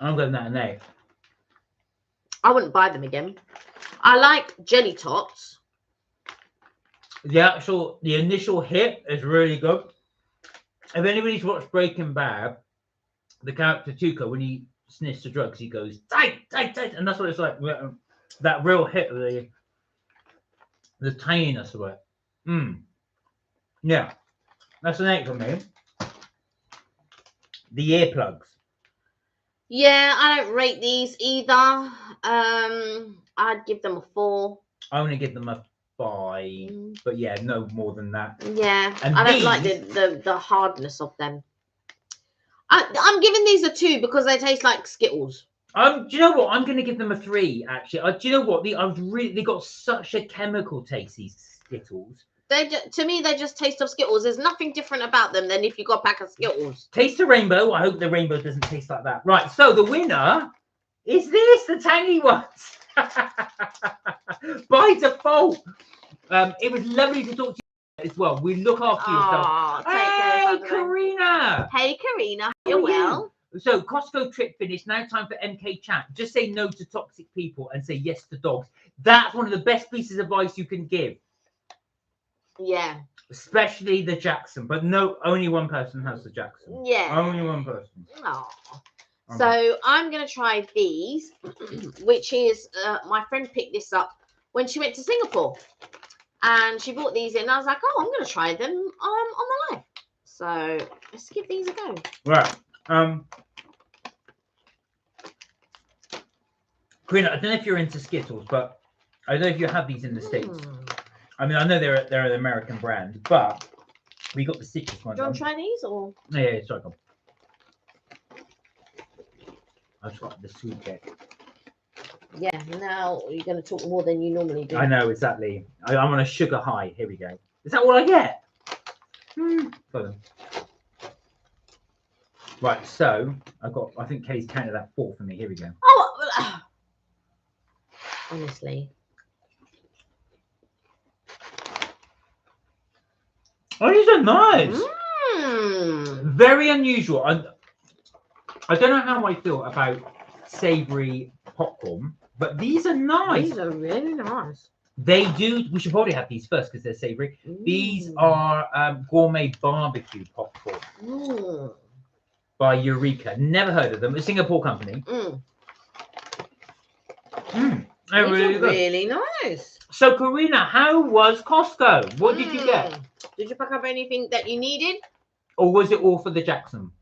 Speaker 2: I'm giving that an 8.
Speaker 1: I wouldn't buy them again. I like Jelly Tots.
Speaker 2: The initial hit is really good. If anybody's watched Breaking Bad, the character Tuco, when he sniffs the drugs, he goes tight, tight, tight, and that's what it's like. That real hit of the tanginess of it. Yeah, that's an 8 for me. The earplugs.
Speaker 1: Yeah, I don't rate these either. I'd give them a 4.
Speaker 2: I only give them a 5, but yeah, no more than that.
Speaker 1: Yeah,
Speaker 2: and
Speaker 1: I don't like the hardness of them. I'm giving these a 2 because they taste like Skittles.
Speaker 2: Do you know what? I'm going to give them a 3. Actually, do you know what? They got such a chemical taste. These Skittles.
Speaker 1: To me, they just taste of Skittles. There's nothing different about them than if you got a pack of Skittles.
Speaker 2: Taste the rainbow. I hope the rainbow doesn't taste like that. Right. So the winner is the tangy ones. By default. It was lovely to talk to you as well. We look after yourself. Hey, Karina.
Speaker 1: Hey, Karina. You're well.
Speaker 2: So Costco trip finished. Now time for MK chat. Just say no to toxic people and say yes to dogs. That's one of the best pieces of advice you can give.
Speaker 1: Yeah.
Speaker 2: Especially the Jackson. But no, only one person has the Jackson.
Speaker 1: Yeah.
Speaker 2: Only one person.
Speaker 1: Oh. So I'm going to try these, which is, my friend picked this up when she went to Singapore. And she bought these in. I was like, oh, I'm going to try them on the live. So let's give these a go.
Speaker 2: Right. Karina, I don't know if you're into Skittles, but I don't know if you have these in the States. I mean, I know they're an American brand, but we got the citrus one.
Speaker 1: Do you want to try these or?
Speaker 2: Yeah, sorry. I've got the sweet bit.
Speaker 1: Yeah, now you're going to talk more than you normally do.
Speaker 2: I know, exactly. I'm on a sugar high. Here we go. Is that all I get? Right, so I think Kelly's counted that 4 for me. Here we go.
Speaker 1: Oh, honestly.
Speaker 2: Oh, these are nice. Very unusual. I don't know how I feel about savoury popcorn, but these are nice.
Speaker 1: These are really nice.
Speaker 2: They do. We should probably have these first because they're savoury. These are gourmet barbecue popcorn by Eureka. Never heard of them. A Singapore company. They're
Speaker 1: really nice.
Speaker 2: So, Karina, how was Costco? What did you get?
Speaker 1: Did you pick up anything that you needed?
Speaker 2: Or was it all for the Jackson?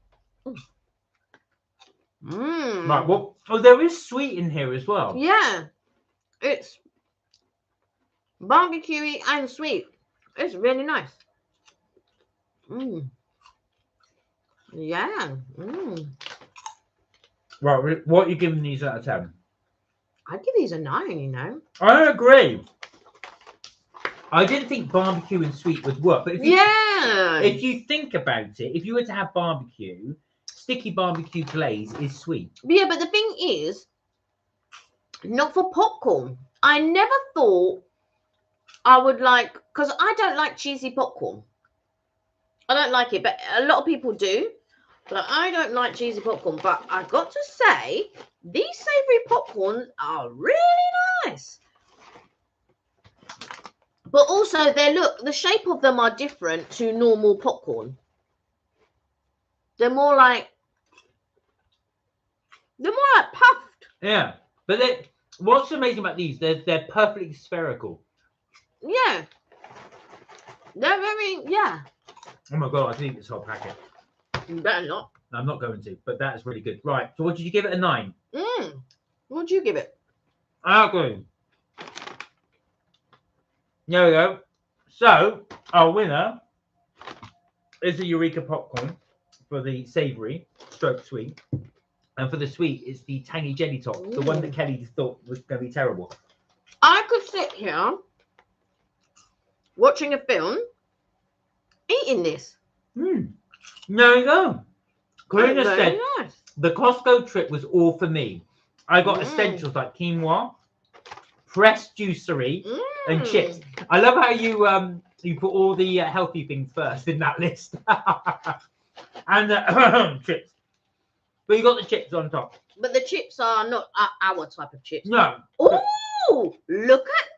Speaker 2: Right, well, there is sweet in here as well.
Speaker 1: Yeah. It's barbecue-y and sweet. It's really nice. Yeah.
Speaker 2: Right, what are you giving these out of 10?
Speaker 1: I'd give these a 9, you know.
Speaker 2: I agree. I didn't think barbecue and sweet would work, but if you think about it, if you were to have barbecue, sticky barbecue glaze is sweet.
Speaker 1: Yeah, but the thing is, not for popcorn. I never thought I would like, because I don't like cheesy popcorn. I don't like it, but a lot of people do. But I don't like cheesy popcorn. But I got to say, these savoury popcorns are really nice. But also, the shape of them are different to normal popcorn. They're more like puffed.
Speaker 2: Yeah, but what's amazing about these? They're perfectly spherical.
Speaker 1: Yeah, they're very
Speaker 2: Oh my god, I think this whole packet.
Speaker 1: You better not.
Speaker 2: No, I'm not going to, but that is really good. Right, so what did you give it? A 9?
Speaker 1: What did you give it?
Speaker 2: I agree. There we go. So our winner is the Eureka popcorn for the savoury stroke sweet. And for the sweet, it's the tangy jelly top, the one that Kelly just thought was going to be terrible.
Speaker 1: I could sit here watching a film, eating this.
Speaker 2: There you go. Karina
Speaker 1: Very
Speaker 2: said
Speaker 1: nice.
Speaker 2: the Costco trip was all for me. I got essentials like quinoa, pressed juicery, and chips. I love how you put all the healthy things first in that list. And chips. But you got the chips on top.
Speaker 1: But the chips are not our type of chips.
Speaker 2: No.
Speaker 1: Oh, look at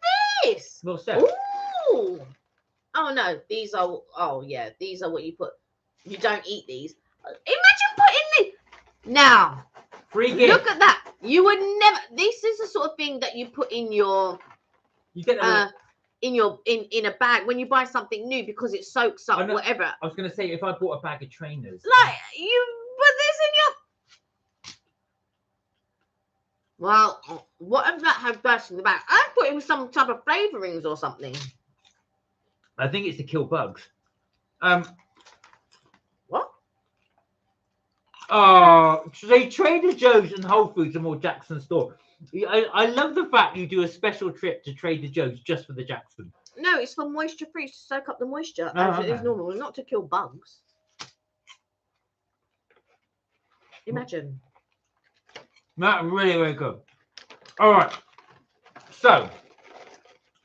Speaker 1: this.
Speaker 2: What's that?
Speaker 1: Ooh. Oh no, these are. Oh yeah, these are what you put. You don't eat these. Imagine putting this. Now,
Speaker 2: Free gift.
Speaker 1: look at that. You would never. This is the sort of thing that you put in your.
Speaker 2: You get them.
Speaker 1: In a bag when you buy something new because it soaks up whatever.
Speaker 2: I was going to say if I bought a bag of trainers.
Speaker 1: Like you put this in your. Well, whatever that has burst in the back, I put it with some type of flavourings or something.
Speaker 2: I think it's to kill bugs.
Speaker 1: What?
Speaker 2: Oh, say Trader Joe's and Whole Foods and more Jackson store. I love the fact you do a special trip to Trader Joe's just for the Jackson.
Speaker 1: No, it's for moisture free to soak up the moisture
Speaker 2: Oh,
Speaker 1: as it is normal, not to kill bugs. Imagine.
Speaker 2: That's really, really good. All right. So,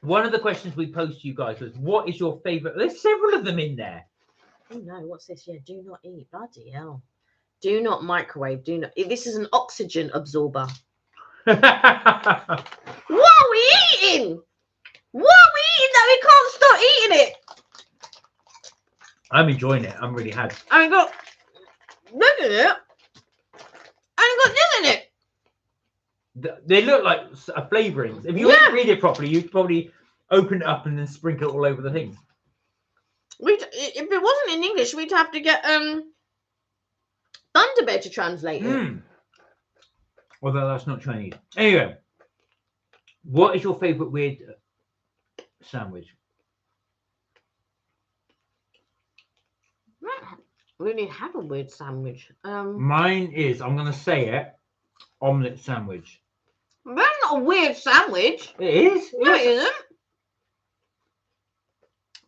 Speaker 2: one of the questions we posed to you guys was, what is your favourite? There's several of them in there.
Speaker 1: Oh no, what's this? Yeah, do not eat. Bloody hell. Do not microwave. Do not. This is an oxygen absorber. What are we eating? What are we eating that we can't stop eating it?
Speaker 2: I'm enjoying it. I'm really happy.
Speaker 1: I got this in it. I got this in it.
Speaker 2: They look like flavourings. If you didn't read it properly, you'd probably open it up and then sprinkle it all over the things.
Speaker 1: If it wasn't in English, we'd have to get Thunderbird to translate it.
Speaker 2: Although that's not Chinese. Anyway, what is your favourite weird sandwich?
Speaker 1: I don't really have a weird sandwich.
Speaker 2: Mine is, I'm going to say it, omelette sandwich.
Speaker 1: That's not a weird sandwich.
Speaker 2: It is?
Speaker 1: No, it isn't.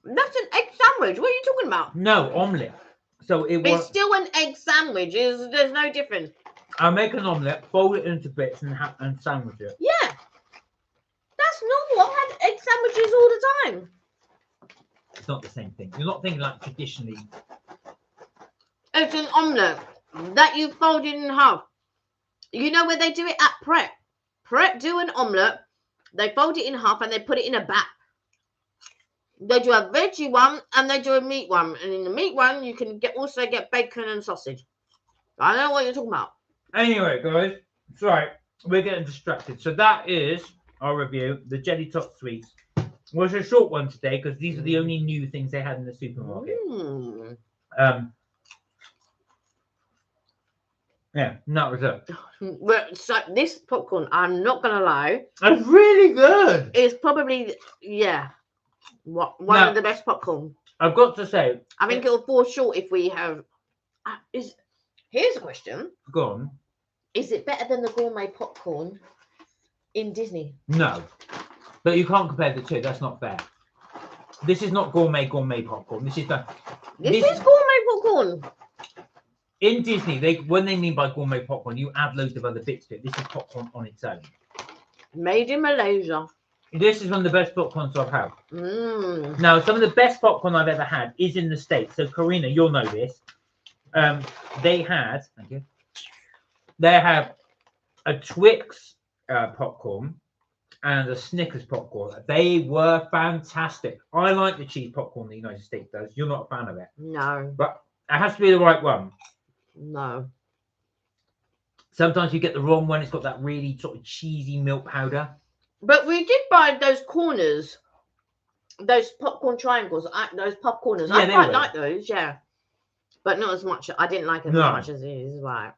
Speaker 1: That's an egg sandwich. What are you talking about?
Speaker 2: No, omelette. So
Speaker 1: It's still an egg sandwich. There's no difference.
Speaker 2: I make an omelette, fold it into bits, and sandwich it.
Speaker 1: Yeah, that's normal. I've had egg sandwiches all the time.
Speaker 2: It's not the same thing. You're not thinking like traditionally.
Speaker 1: It's an omelette that you fold in half. You know where they do it at Pret? Pret do an omelette. They fold it in half and they put it in a bat. They do a veggie one and they do a meat one. And in the meat one, you can also get bacon and sausage. I don't know what you're talking about.
Speaker 2: Anyway, guys, sorry, we're getting distracted. So that is our review, the Jelly Tots sweets. Was a short one today because these are the only new things they had in the supermarket. Yeah, that was it.
Speaker 1: So this popcorn, I'm not gonna lie,
Speaker 2: it's really good.
Speaker 1: It's probably one of the best popcorn.
Speaker 2: I've got to say,
Speaker 1: I think it'll fall short if we have. Here's a question.
Speaker 2: Go on.
Speaker 1: Is it better than the gourmet popcorn in Disney?
Speaker 2: No, but you can't compare the two. That's not fair. This is not gourmet popcorn. This is
Speaker 1: gourmet popcorn.
Speaker 2: In Disney, when they mean by gourmet popcorn, you add loads of other bits to it. This is popcorn on its own.
Speaker 1: Made in Malaysia.
Speaker 2: This is one of the best popcorns I've had. Now, some of the best popcorn I've ever had is in the States. So, Karina, you'll know this. They have a Twix popcorn and a Snickers popcorn. They were fantastic. I like the cheese popcorn the United States does. You're not a fan of it.
Speaker 1: No.
Speaker 2: But it has to be the right one.
Speaker 1: No.
Speaker 2: Sometimes you get the wrong one. It's got that really sort of cheesy milk powder.
Speaker 1: But we did buy those corners, those popcorn triangles, those popcorners. Yeah, I quite like those, yeah. But not as much. I didn't like it as much as these. Right.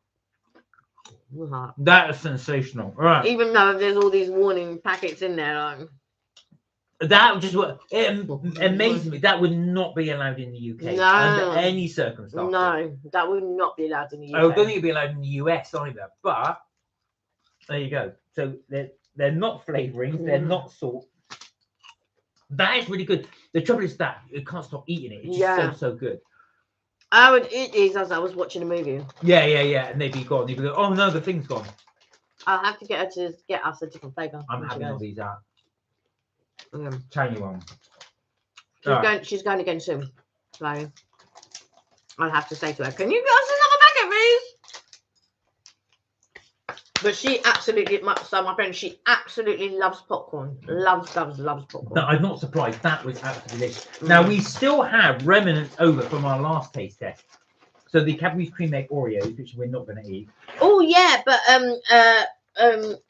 Speaker 2: That is sensational. All right.
Speaker 1: Even though there's all these warning packets in there.
Speaker 2: That just what it amazes me. That would not be allowed in the UK under any circumstances.
Speaker 1: No, that would not be allowed in the UK.
Speaker 2: I don't think it'd be allowed in the US either. But there you go. So they're not flavorings. They're not salt. That is really good. The trouble is that you can't stop eating it. It's just so good.
Speaker 1: I would eat these as I was watching a movie.
Speaker 2: Yeah. And they'd be gone. You'd be going, oh no, the thing's gone.
Speaker 1: I'll have to get her to get us a different flavour.
Speaker 2: I'm having all these out.
Speaker 1: Yeah.
Speaker 2: Tiny one.
Speaker 1: She's going again soon. So I'll have to say to her, can you get us another packet, please? But she absolutely, so my friend, she absolutely loves popcorn. Loves popcorn.
Speaker 2: No, I'm not surprised. That was absolutely delicious. Now, we still have remnants over from our last taste test. So the Cadbury's Cream Egg Oreos, which we're not going to eat.
Speaker 1: Oh, yeah, but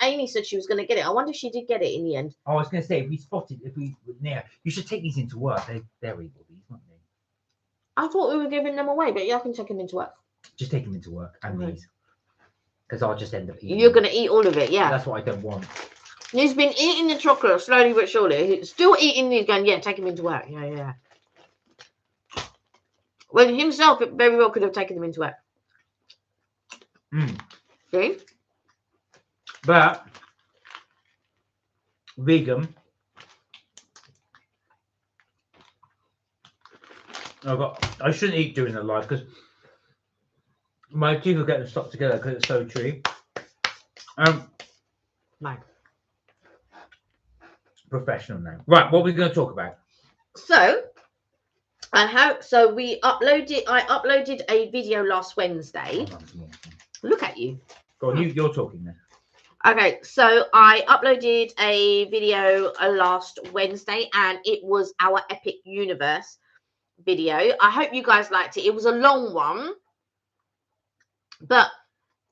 Speaker 1: Amy said she was going to get it. I wonder if she did get it in the end.
Speaker 2: I was going to say, if we were near, you should take these into work. They're evil, these, aren't they?
Speaker 1: I thought we were giving them away, but yeah, I can take them into work.
Speaker 2: Just take them into work and these. Because I'll just end up eating.
Speaker 1: You're going to eat all of it, yeah.
Speaker 2: That's what I don't want.
Speaker 1: He's been eating the chocolate slowly but surely. He's still eating these, going, yeah, take him into work. Yeah. Well, himself very well could have taken them into work. See?
Speaker 2: But vegan. I shouldn't eat during the live because my teeth are getting stuck together because it's so chewy.
Speaker 1: No.
Speaker 2: Professional now. Right, what are we going to talk about?
Speaker 1: So I uploaded a video last Wednesday. Look at you.
Speaker 2: Go on, you're talking then.
Speaker 1: Okay, so I uploaded a video last Wednesday and it was our Epic Universe video. I hope you guys liked it. It was a long one. But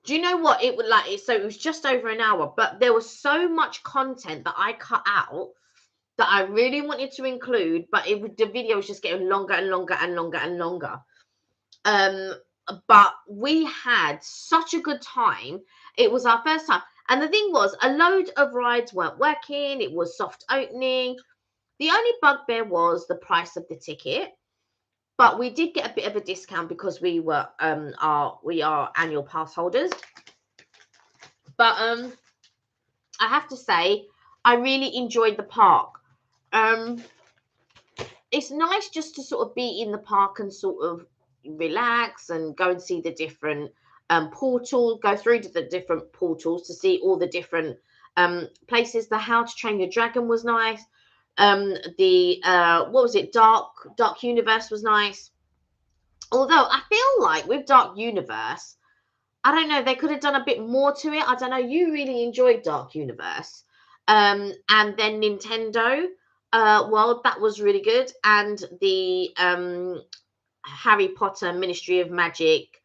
Speaker 1: do you know what it would like? So it was just over an hour, but there was so much content that I cut out that I really wanted to include, but the video was just getting longer and longer and longer and longer. But we had such a good time. It was our first time. And the thing was, a load of rides weren't working. It was soft opening. The only bugbear was the price of the ticket. But we did get a bit of a discount because we are annual pass holders. But I have to say, I really enjoyed the park. It's nice just to sort of be in the park and sort of relax and go and see the different portals, go through the different portals to see all the different places. The How to Train Your Dragon was nice. What was it? Dark Universe was nice. Although I feel like with Dark Universe, I don't know, they could have done a bit more to it. I don't know. You really enjoyed Dark Universe. And then Nintendo World, that was really good. And the Harry Potter Ministry of Magic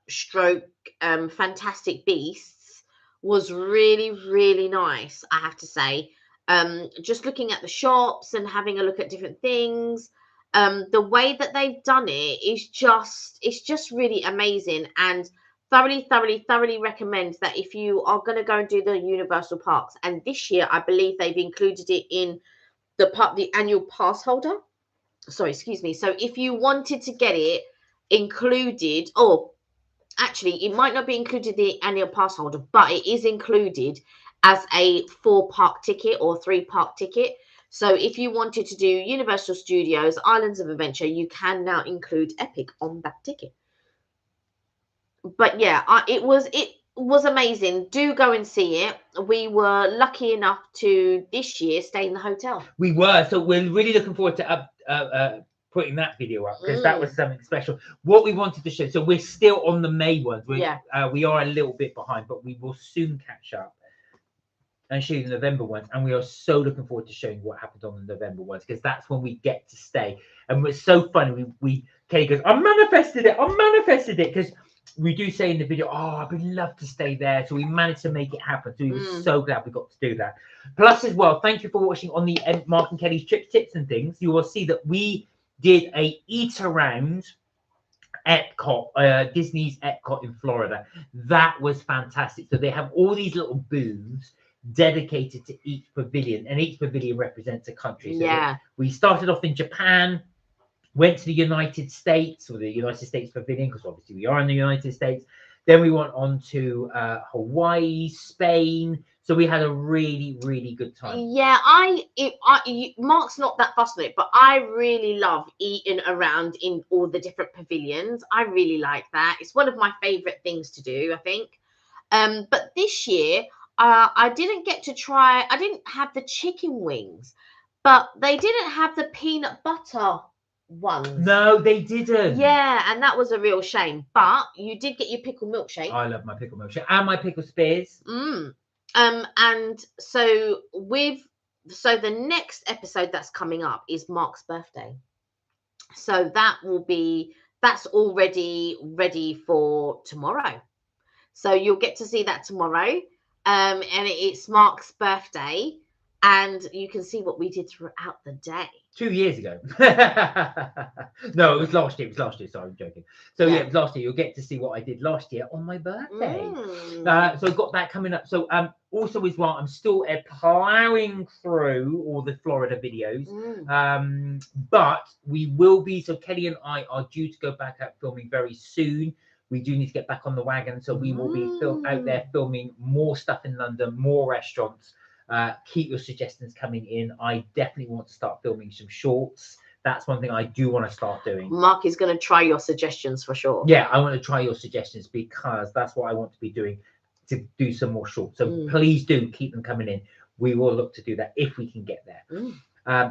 Speaker 1: stroke Fantastic Beasts was really, really nice, I have to say. Just looking at the shops and having a look at different things, the way that they've done it is just really amazing, and thoroughly recommend that if you are going to go and do the Universal Parks. And this year I believe they've included it in the annual pass holder. Sorry, excuse me. So if you wanted to get it included, or actually it might not be included in the annual pass holder, but it is included as a 4-park ticket or 3-park ticket. So if you wanted to do Universal Studios, Islands of Adventure, you can now include Epic on that ticket. But yeah, it was amazing. Do go and see it. We were lucky enough to this year stay in the hotel. We
Speaker 2: were, so we're really looking forward to putting that video up because that was something special. What we wanted to show, so we're still on the May ones. We are a little bit behind, but we will soon catch up and show you the November ones. And we are so looking forward to showing what happened on the November ones, because that's when we get to stay. And it's so funny. Kay goes, I manifested it, because we do say in the video, oh, I would love to stay there. So we managed to make it happen. So we were so glad we got to do that. Plus as well, thank you for watching on the Mark and Kelly's Trip Tips and things. You will see that we did a eat around Epcot, Disney's Epcot in Florida. That was fantastic. So they have all these little booths dedicated to each pavilion, and each pavilion represents a country. So
Speaker 1: Yeah.
Speaker 2: we started off in Japan, went to the United States, or the United States Pavilion, because obviously we are in the United States. Then we went on to Hawaii, Spain. So we had a really, really good time.
Speaker 1: Yeah, Mark's not that fussed on it, but I really love eating around in all the different pavilions. I really like that. It's one of my favorite things to do, I think. But this year, I didn't get to try. I didn't have the chicken wings, but they didn't have the peanut butter ones.
Speaker 2: No, they didn't.
Speaker 1: Yeah, and that was a real shame. But you did get your pickle milkshake.
Speaker 2: I love my pickle milkshake and my pickle spears.
Speaker 1: And so the next episode that's coming up is Mark's birthday. So that's already ready for tomorrow. So you'll get to see that tomorrow. And it's Mark's birthday, and you can see what we did throughout the day.
Speaker 2: 2 years ago. No, it was last year. Sorry, I'm joking. So yeah, it was last year. You'll get to see what I did last year on my birthday. So I've got that coming up. So also as well, I'm still plowing through all the Florida videos. But we will be. So Kelly and I are due to go back out filming very soon. We do need to get back on the wagon, so we will be out there filming more stuff in London, more restaurants. Keep your suggestions coming in. I definitely want to start filming some shorts. That's one thing I do want to start doing.
Speaker 1: Mark is going to try your suggestions for sure.
Speaker 2: Yeah, I want to try your suggestions because that's what I want to be doing, to do some more shorts. So please do keep them coming in. We will look to do that if we can get there.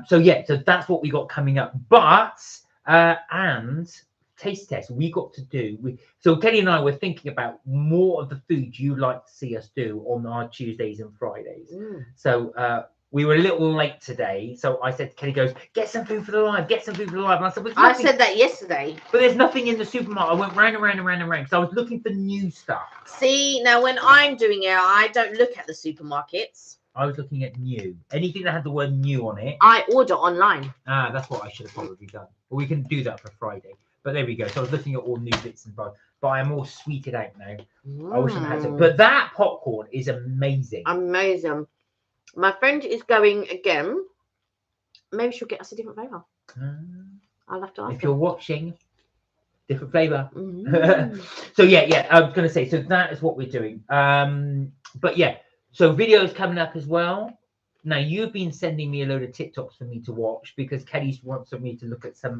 Speaker 2: So that's what we got coming up. But and taste test we got to do. So Kelly and I were thinking about more of the food you like to see us do on our Tuesdays and Fridays. So we were a little late today, so I said to Kelly, goes, get some food for the live, and I said,
Speaker 1: I said that yesterday,
Speaker 2: but there's nothing in the supermarket. I went round and round because I was looking for new stuff.
Speaker 1: See, now when I'm doing it, I don't look at the supermarkets.
Speaker 2: I was looking at new, anything that had the word new on it.
Speaker 1: I order online.
Speaker 2: That's what I should have probably done, but we can do that for Friday. But there we go. So I was looking at all new bits and bobs, but I'm all sweeted out now. I wish I had to. But that popcorn is amazing.
Speaker 1: Amazing. My friend is going again. Maybe she'll get us a different flavour. I'll have to ask
Speaker 2: if you're watching, different flavour.
Speaker 1: Mm.
Speaker 2: So yeah, I was going to say, so that is what we're doing. But yeah, so videos coming up as well. Now, you've been sending me a load of TikToks for me to watch because Kelly wants me to look at some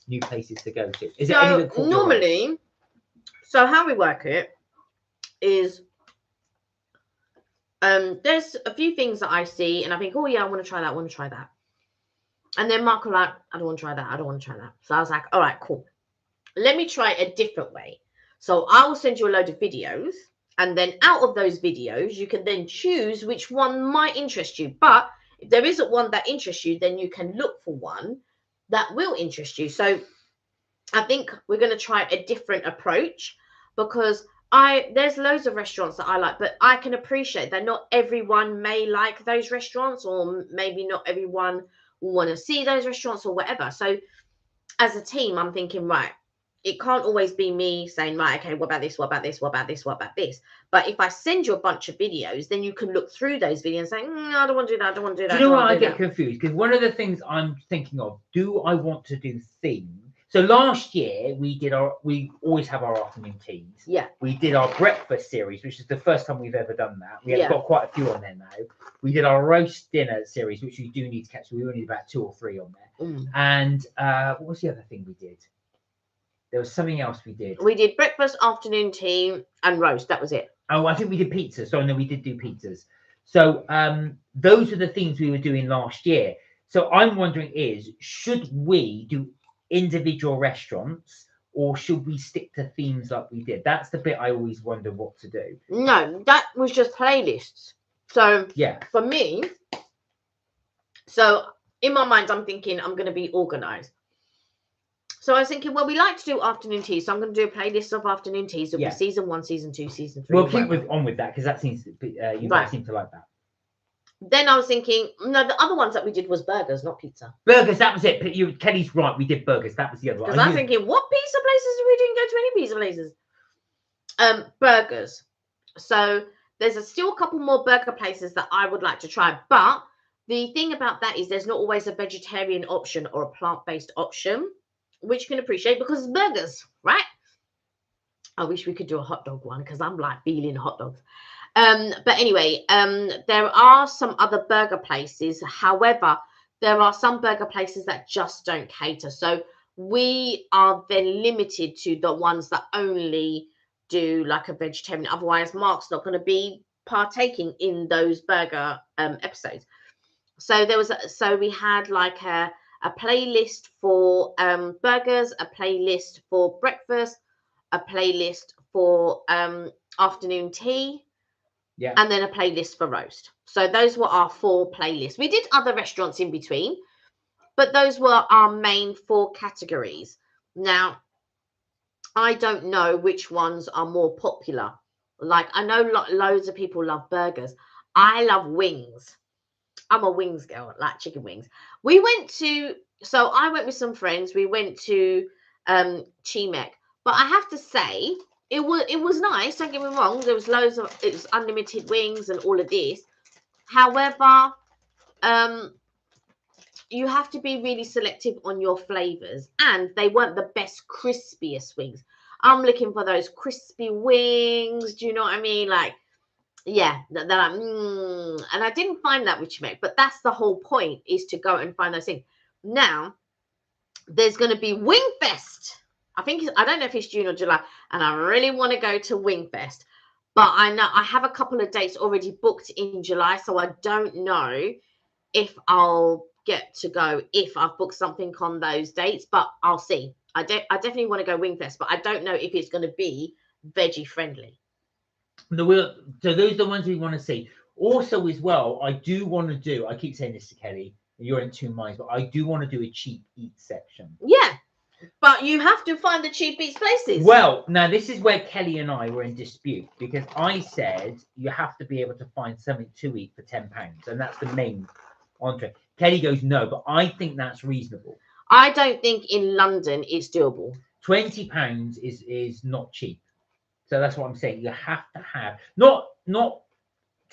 Speaker 2: new places to go to. Is it any that caught your eye?
Speaker 1: Normally, so how we work it is there's a few things that I see and I think, oh yeah, I want to try that. And then Mark will like, I don't want to try that. So I was like, all right, cool. Let me try a different way. So I will send you a load of videos. And then out of those videos, you can then choose which one might interest you. But if there isn't one that interests you, then you can look for one that will interest you. So I think we're going to try a different approach because there's loads of restaurants that I like, but I can appreciate that not everyone may like those restaurants, or maybe not everyone will want to see those restaurants or whatever. So as a team, I'm thinking, right, it can't always be me saying, right, okay, what about this? But if I send you a bunch of videos, then you can look through those videos and say, I don't want to do that.
Speaker 2: Do you know what? I get confused because one of the things I'm thinking of, do I want to do theme? So last year we always have our afternoon teas.
Speaker 1: Yeah.
Speaker 2: We did our breakfast series, which is the first time we've ever done that. We have got quite a few on there now. We did our roast dinner series, which you do need to catch. We only need about 2 or 3 on there. And what was the other thing we did? There was something else we did.
Speaker 1: We did breakfast, afternoon tea, and roast. That was it.
Speaker 2: Oh, I think we did pizza. So no, we did do pizzas. So those are the things we were doing last year. So I'm wondering should we do individual restaurants or should we stick to themes like we did? That's the bit I always wonder what to do.
Speaker 1: No, that was just playlists. So
Speaker 2: yeah,
Speaker 1: for me, so in my mind, I'm thinking I'm going to be organized. So I was thinking, well, we like to do afternoon tea, so I'm going to do a playlist of afternoon teas. It'll be season 1, season 2, season 3.
Speaker 2: We'll keep on with that because that seems to be, you guys seem to like that.
Speaker 1: Then I was thinking, no, the other ones that we did was burgers, not pizza.
Speaker 2: Burgers, that was it. But Kelly's right, we did burgers. That was the other one.
Speaker 1: Because I was thinking, what pizza places? We didn't go to any pizza places. Burgers. So there's still a couple more burger places that I would like to try. But the thing about that is there's not always a vegetarian option or a plant-based option, which you can appreciate because it's burgers, right? I wish we could do a hot dog one because I'm like feeling hot dogs. But anyway, there are some other burger places. However, there are some burger places that just don't cater. So we are then limited to the ones that only do like a vegetarian. Otherwise, Mark's not going to be partaking in those burger episodes. So we had like a playlist for burgers, a playlist for breakfast, a playlist for afternoon tea,
Speaker 2: Yeah.
Speaker 1: and then a playlist for roast. So those were our 4 playlists. We did other restaurants in between, but those were our main 4 categories. Now, I don't know which ones are more popular. Like, I know loads of people love burgers. I love wings. I'm a wings girl, like chicken wings. So I went with some friends. We went to Chimek. But I have to say, it was nice. Don't get me wrong. There was it was unlimited wings and all of this. However, you have to be really selective on your flavors, and they weren't the best crispiest wings. I'm looking for those crispy wings. Do you know what I mean? Like, yeah, they're like, and I didn't find that with Chimek, but that's the whole point, is to go and find those things. Now, there's going to be Wingfest. I don't know if it's June or July, and I really want to go to Wingfest, but I know I have a couple of dates already booked in July, so I don't know if I'll get to go if I've booked something on those dates, but I'll see. I definitely want to go Wingfest, but I don't know if it's going to be veggie friendly.
Speaker 2: So those are the ones we want to see. Also, as well, I do want to do. I keep saying this to Kelly. You're in 2 minds, but I do want to do a cheap eat section.
Speaker 1: Yeah, but you have to find the cheap eats places.
Speaker 2: Well, now this is where Kelly and I were in dispute, because I said you have to be able to find something to eat for £10, and that's the main entree. Kelly goes, no, but I think that's reasonable.
Speaker 1: I don't think in London it's doable.
Speaker 2: £20 is not cheap. So that's what I'm saying. You have to have not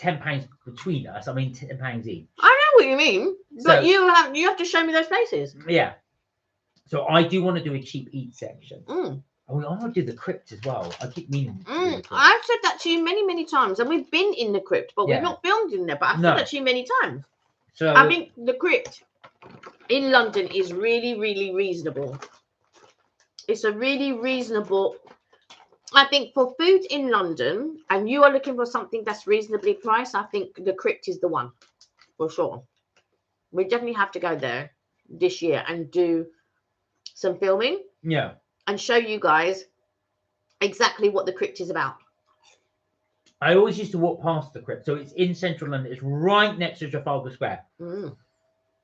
Speaker 2: £10 between us. I mean £10 each.
Speaker 1: I know what you mean, but you have to show me those places.
Speaker 2: Yeah. So I do want to do a cheap eat section.
Speaker 1: Mm.
Speaker 2: And I want to do the crypt as well. I keep meaning.
Speaker 1: I've said that to you many, many times, and we've been in the crypt, but we've not filmed in there. But I've said that to you many times. So I think the crypt in London is really, really reasonable. It's a really reasonable. I think for food in London, and you are looking for something that's reasonably priced, I think the crypt is the one, for sure. We definitely have to go there this year and do some filming.
Speaker 2: Yeah.
Speaker 1: And show you guys exactly what the crypt is about.
Speaker 2: I always used to walk past the crypt. So it's in central London. It's right next to Trafalgar Square.
Speaker 1: Mm.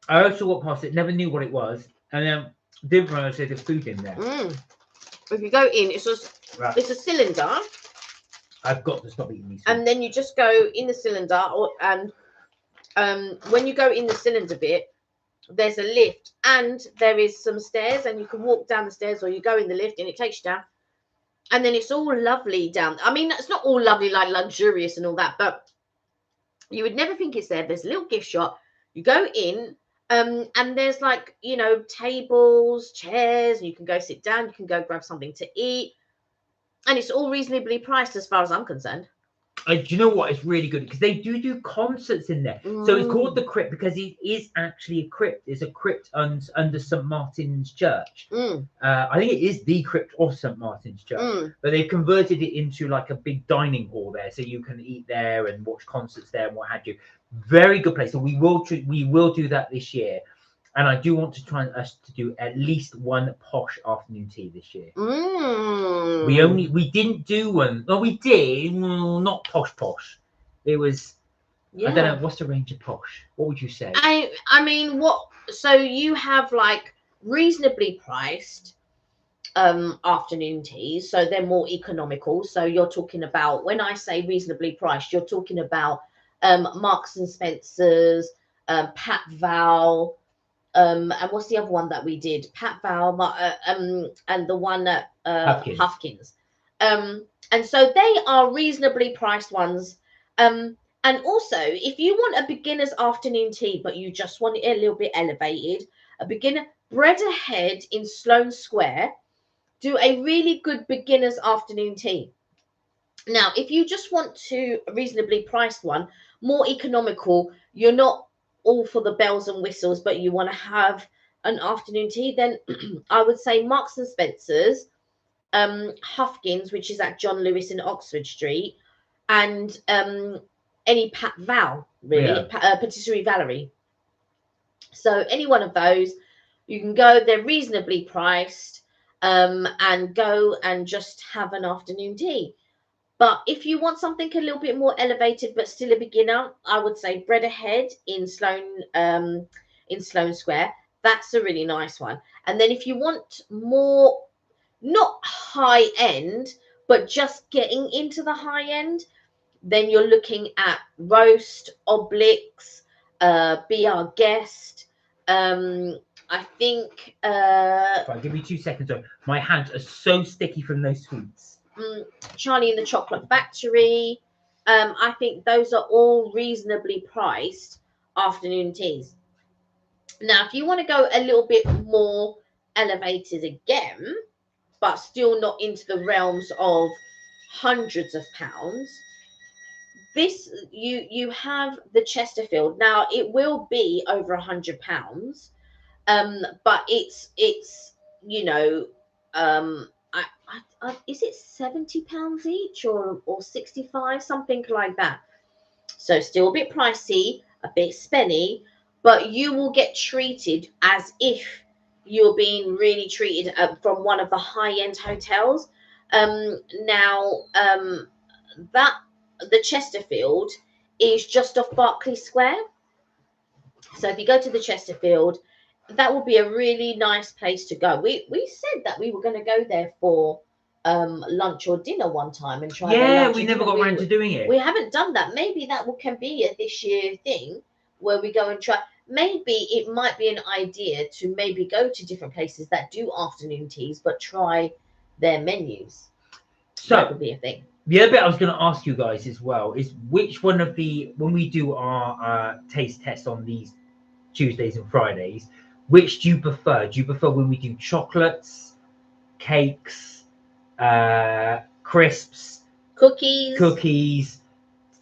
Speaker 2: I also walked past it, never knew what it was. And then didn't realize there's food in there.
Speaker 1: Mm. If you go in, it's a cylinder.
Speaker 2: I've got to stop eating these.
Speaker 1: And then you just go in the cylinder, and when you go in the cylinder bit, there's a lift and there is some stairs, and you can walk down the stairs, or you go in the lift and it takes you down. And then it's all lovely down. I mean, it's not all lovely, like luxurious and all that, but you would never think it's there. There's a little gift shop. You go in, and there's like, tables, chairs, and you can go sit down. You can go grab something to eat. And it's all reasonably priced as far as I'm concerned.
Speaker 2: Do you know what? It's really good because they do concerts in there. So it's called the crypt because it is actually a crypt. It's a crypt under St. Martin's Church. I think it is the crypt of St. Martin's Church. But they've converted it into like a big dining hall there, so you can eat there and watch concerts there and what have you. Very good place. So we will do that this year. And I do want to try us to do at least one posh afternoon tea this year. We didn't do one. Well, we did. Not posh. It was. Yeah. I don't know. What's the range of posh? What would you say?
Speaker 1: I mean, what? So you have like reasonably priced afternoon teas, so they're more economical. So you're talking about, when I say reasonably priced, you're talking about Marks and Spencer's, Pat Val. And what's the other one that we did? Pat Val, and the one at Huffkins. And so they are reasonably priced ones. And also, if you want a beginner's afternoon tea, but you just want it a little bit elevated, a beginner bread ahead in Sloane Square do a really good beginner's afternoon tea. Now, if you just want to a reasonably priced one, more economical, you're not all for the bells and whistles, but you want to have an afternoon tea, then I would say Marks and Spencer's, Hufkins, which is at John Lewis in Oxford Street, and any Pat Val, really, Patisserie Valerie. So any one of those, you can go. They're reasonably priced, and go and just have an afternoon tea. But if you want something a little bit more elevated, but still a beginner, I would say Bread Ahead in Sloane Square. That's a really nice one. And then if you want more, not high end, but just getting into the high end, then you're looking at Roast, Oblix, Be Our Guest. I think.
Speaker 2: Right, give me 2 seconds. My hands are so sticky from those sweets.
Speaker 1: Charlie and the Chocolate Factory. I think those are all reasonably priced afternoon teas. Now, if you want to go a little bit more elevated again, but still not into the realms of hundreds of pounds, this you have the Chesterfield. Now, it will be over £100, but it's you know, is it £70 each or 65, something like that? So still a bit pricey, a bit spenny, but you will get treated as if you're being really treated from one of the high-end hotels. That the Chesterfield is just off Berkeley Square. So if you go to the Chesterfield, that will be a really nice place to go. We said that we were going to go there for lunch or dinner one time and try.
Speaker 2: Yeah, we never got around to doing it.
Speaker 1: We haven't done that. Maybe that can be a this year thing where we go and try. Maybe it might be an idea to maybe go to different places that do afternoon teas, but try their menus. So that would be a thing.
Speaker 2: The other bit I was going to ask you guys as well is which one of when we do our taste test on these Tuesdays and Fridays, which do you prefer? Do you prefer when we do chocolates, cakes, crisps, cookies,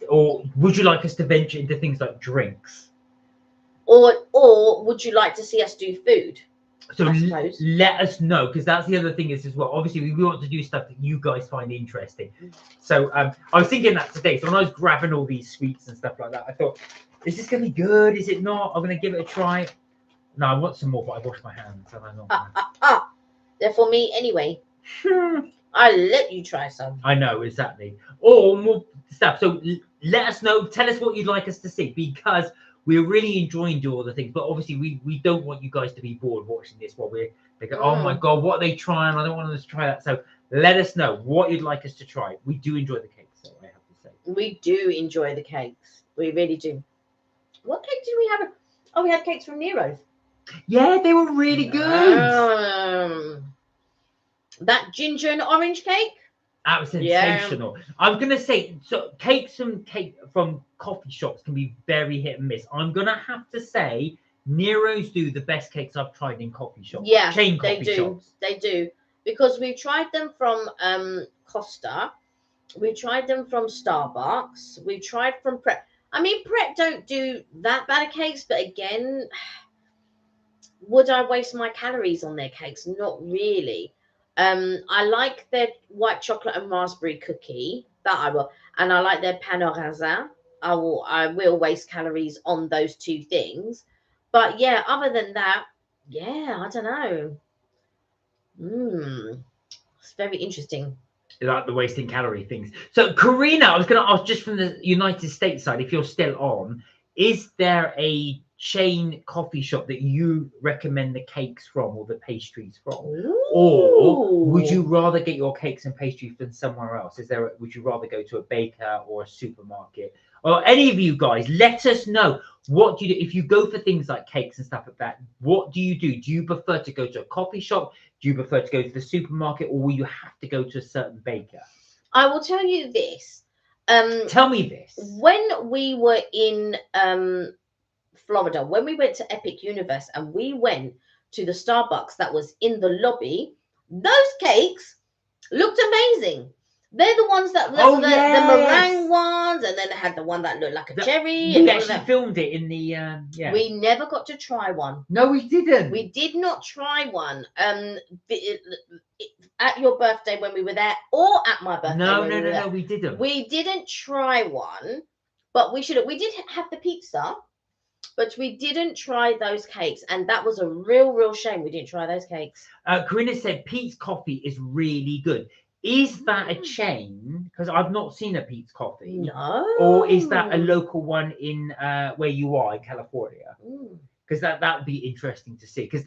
Speaker 2: or would you like us to venture into things like drinks?
Speaker 1: Or would you like to see us do food?
Speaker 2: So let us know, because that's the other thing is as well. Obviously, we want to do stuff that you guys find interesting. So I was thinking that today. So when I was grabbing all these sweets and stuff like that, I thought, is this going to be good? Is it not? I'm going to give it a try. No, I want some more, but I washed my hands. And I'm not
Speaker 1: They're for me anyway. I'll let you try some.
Speaker 2: I know, exactly. Or more stuff. So let us know. Tell us what you'd like us to see, because we're really enjoying doing all the things. But obviously, we don't want you guys to be bored watching this while they go, oh my God, what are they trying? I don't want them to try that. So let us know what you'd like us to try. We do enjoy the cakes, so I have to say.
Speaker 1: We do enjoy the cakes. We really do. What cake did we have? Oh, we had cakes from Nero's.
Speaker 2: Yeah, they were really good.
Speaker 1: That ginger and orange cake?
Speaker 2: That was sensational. Yeah. I'm going to say, so cakes from coffee shops can be very hit and miss. I'm going to have to say Nero's do the best cakes I've tried in coffee shops.
Speaker 1: Yeah,
Speaker 2: chain coffee shops.
Speaker 1: They do. Because we tried them from Costa. We tried them from Starbucks. We tried from Pret. I mean, Pret don't do that bad of cakes, but again, would I waste my calories on their cakes? Not really. I like their white chocolate and raspberry cookie. That I will. And I like their pain au raisin. I will waste calories on those two things. But yeah, other than that, yeah, I don't know. It's very interesting.
Speaker 2: Like the wasting calorie things. So Karina, I was going to ask, just from the United States side, if you're still on, is there a chain coffee shop that you recommend the cakes from or the pastries from?
Speaker 1: Ooh.
Speaker 2: Or would you rather get your cakes and pastries from somewhere else? Would you rather go to a baker or a supermarket? Or any of you guys, let us know. What do you do if you go for things like cakes and stuff like that? What do you do? Do you prefer to go to a coffee shop? Do you prefer to go to the supermarket, or will you have to go to a certain baker?
Speaker 1: I will tell you this.
Speaker 2: Tell me this.
Speaker 1: When we were in Florida, when we went to Epic Universe and we went to the Starbucks that was in the lobby, those cakes looked amazing. They're the ones that were the meringue ones, and then they had the one that looked like a cherry.
Speaker 2: We actually filmed it in the yeah.
Speaker 1: We never got to try one.
Speaker 2: No, we didn't.
Speaker 1: We did not try one. At your birthday when we were there, or at my birthday.
Speaker 2: No, we didn't.
Speaker 1: We didn't try one, but we should have. We did have the pizza, but we didn't try those cakes, and that was a real shame we didn't try those cakes.
Speaker 2: Corinna said Pete's Coffee is really good. Is that a chain? Because I've not seen a Pete's Coffee.
Speaker 1: No.
Speaker 2: Or is that a local one in where you are in California? Because that would be interesting to see. Because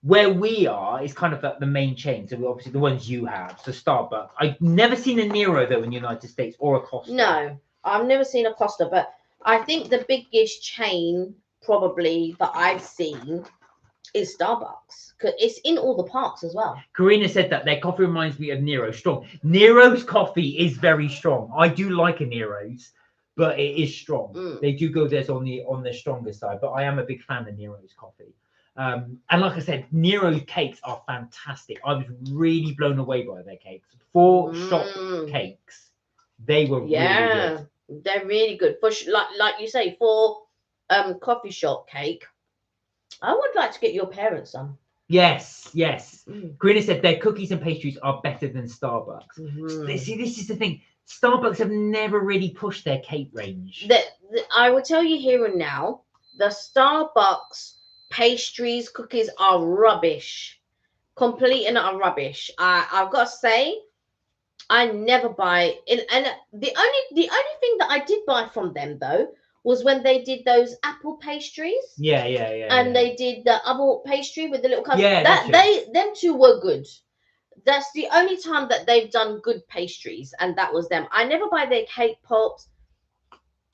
Speaker 2: where we are is kind of the main chain. So obviously the ones you have, so Starbucks. I've never seen a Nero though in the United States or a Costa.
Speaker 1: No, I've never seen a Costa, but I think the biggest chain probably that I've seen is Starbucks, because it's in all the parks as well.
Speaker 2: Karina said that their coffee reminds me of Nero. Strong. Nero's coffee is very strong. I do like a Nero's, but it is strong. They do go theirs on the stronger side, but I am a big fan of Nero's coffee. And like I said, Nero's cakes are fantastic. I was really blown away by their cakes. 4 shop cakes. They were really good.
Speaker 1: They're really good. For like you say, for coffee shop cake, I would like to get your parents some.
Speaker 2: Yes. Karina said their cookies and pastries are better than Starbucks. See, this is the thing. Starbucks have never really pushed their cake range.
Speaker 1: I will tell you here and now, the Starbucks pastries, cookies are rubbish. Complete and utter rubbish. I've got to say, I never buy it. And the only thing that I did buy from them though was when they did those apple pastries.
Speaker 2: Yeah.
Speaker 1: And they did the apple pastry with the little cups.
Speaker 2: Yeah,
Speaker 1: them two were good. That's the only time that they've done good pastries, and that was them. I never buy their cake pops.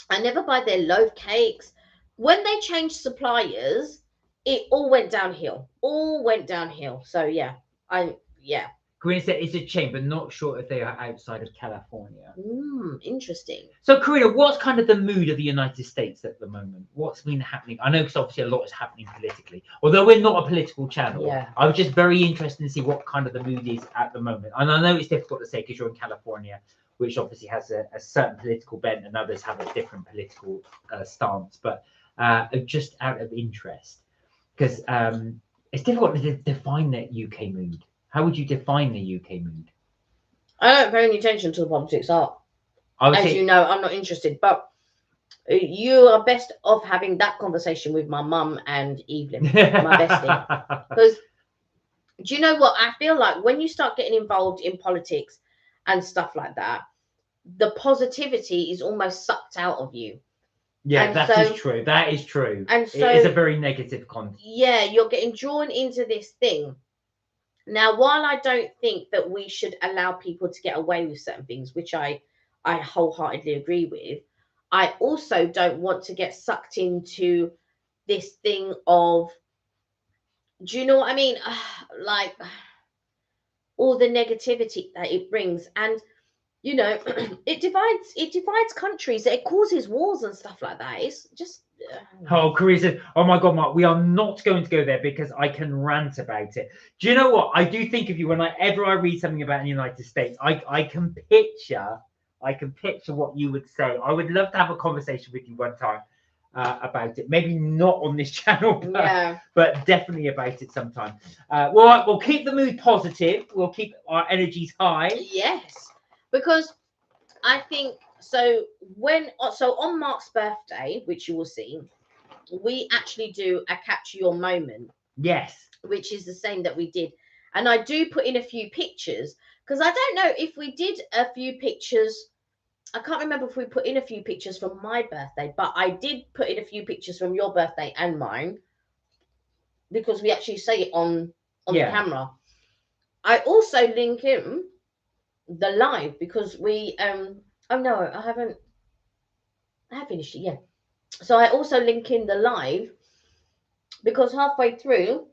Speaker 1: I never buy their loaf cakes. When they changed suppliers, it all went downhill. So yeah.
Speaker 2: Karina said it's a chain, but not sure if they are outside of California.
Speaker 1: Interesting.
Speaker 2: So, Karina, what's kind of the mood of the United States at the moment? What's been happening? I know because obviously a lot is happening politically. Although we're not a political channel, I was just very interested to see what kind of the mood is at the moment. And I know it's difficult to say because you're in California, which obviously has a certain political bent, and others have a different political stance. But just out of interest, because it's difficult to define that UK mood. How would you define the UK mood?
Speaker 1: I don't pay any attention to the politics. As you know, I'm not interested. But you are best off having that conversation with my mum and Evelyn, my bestie. Because do you know what? I feel like when you start getting involved in politics and stuff like that, the positivity is almost sucked out of you.
Speaker 2: Yeah, that is true. That is true. And so it is a very negative content.
Speaker 1: Yeah, you're getting drawn into this thing. Now, while I don't think that we should allow people to get away with certain things, which I wholeheartedly agree with, I also don't want to get sucked into this thing of, do you know what I mean? Like all the negativity that it brings. And, you know, it divides countries. It causes wars and stuff like that. It's just...
Speaker 2: Oh, Karina said, oh my God, Mark, we are not going to go there because I can rant about it. Do you know what? I do think of you whenever I read something about the United States. I can picture what you would say. I would love to have a conversation with you one time about it. Maybe not on this channel, but definitely about it sometime. We'll keep the mood positive. We'll keep our energies high.
Speaker 1: Yes, because I think... So on Mark's birthday, which you will see, we actually do a capture your moment.
Speaker 2: Yes.
Speaker 1: Which is the same that we did. And I do put in a few pictures because I don't know if we did a few pictures. I can't remember if we put in a few pictures from my birthday, but I did put in a few pictures from your birthday and mine because we actually say it on the camera. I also link in the live because we oh no, I have finished it, yeah. So I also link in the live because halfway through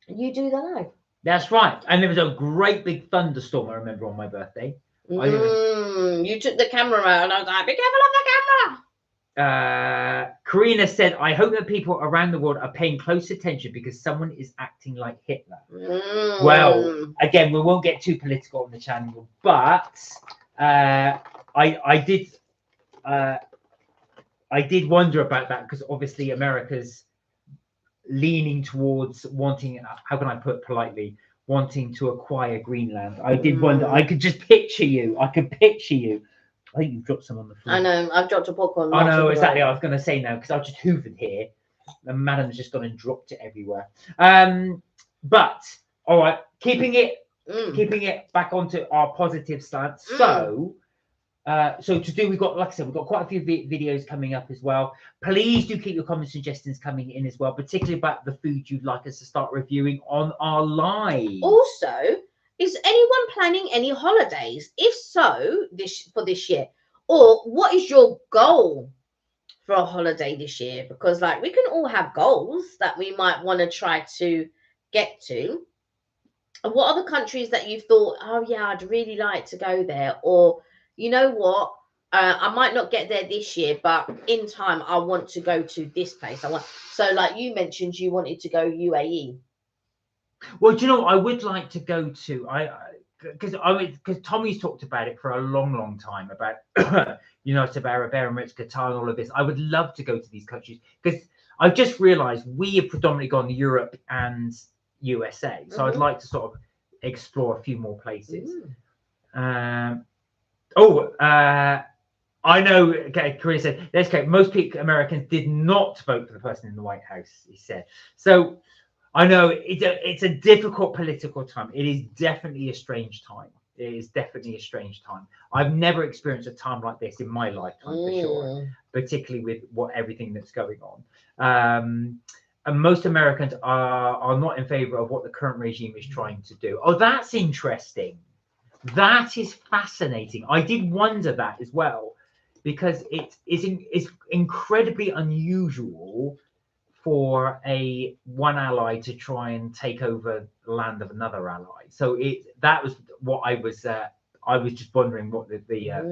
Speaker 1: you do the live.
Speaker 2: That's right. And there was a great big thunderstorm, I remember, on my birthday.
Speaker 1: You took the camera out, and I was like, be careful of the camera.
Speaker 2: Karina said, I hope that people around the world are paying close attention because someone is acting like Hitler. Well, again, we won't get too political on the channel, but I did wonder about that because obviously America's leaning towards wanting, how can I put it politely, wanting to acquire Greenland. I did wonder, I could just picture you. I could picture you. I think you've dropped some on the floor.
Speaker 1: I know, I've dropped a popcorn.
Speaker 2: I know, exactly. I was going to say now because I was just hoovered here. And Madam's just gone and dropped it everywhere. But, all right, keeping it back onto our positive stance. So we've got, like I said, we've got quite a few videos coming up as well. Please do keep your comment suggestions coming in as well, particularly about the food you'd like us to start reviewing on our live.
Speaker 1: Also, is anyone planning any holidays? If so, for this year, or what is your goal for a holiday this year? Because like we can all have goals that we might want to try to get to. And what are the countries that you've thought, oh yeah, I'd really like to go there, or you know what, I might not get there this year, but in time I want to go to this place. So like you mentioned, you wanted to go UAE.
Speaker 2: Well, do you know what I would like to go to? Because Tommy's talked about it for a long time about United Arab Emirates, Qatar, and all of this. I would love to go to these countries because I've just realised we have predominantly gone to Europe and USA, so I'd like to sort of explore a few more places. I know. Okay, Korea said, "That's okay. Most Americans did not vote for the person in the White House." He said. So I know it's a difficult political time. It is definitely a strange time. It is definitely a strange time. I've never experienced a time like this in my lifetime for sure, particularly with everything that's going on. And most Americans are not in favor of what the current regime is trying to do. Oh, that's interesting. That is fascinating. I did wonder that as well, because it's incredibly unusual for one ally to try and take over the land of another ally. So that was what I was just wondering what the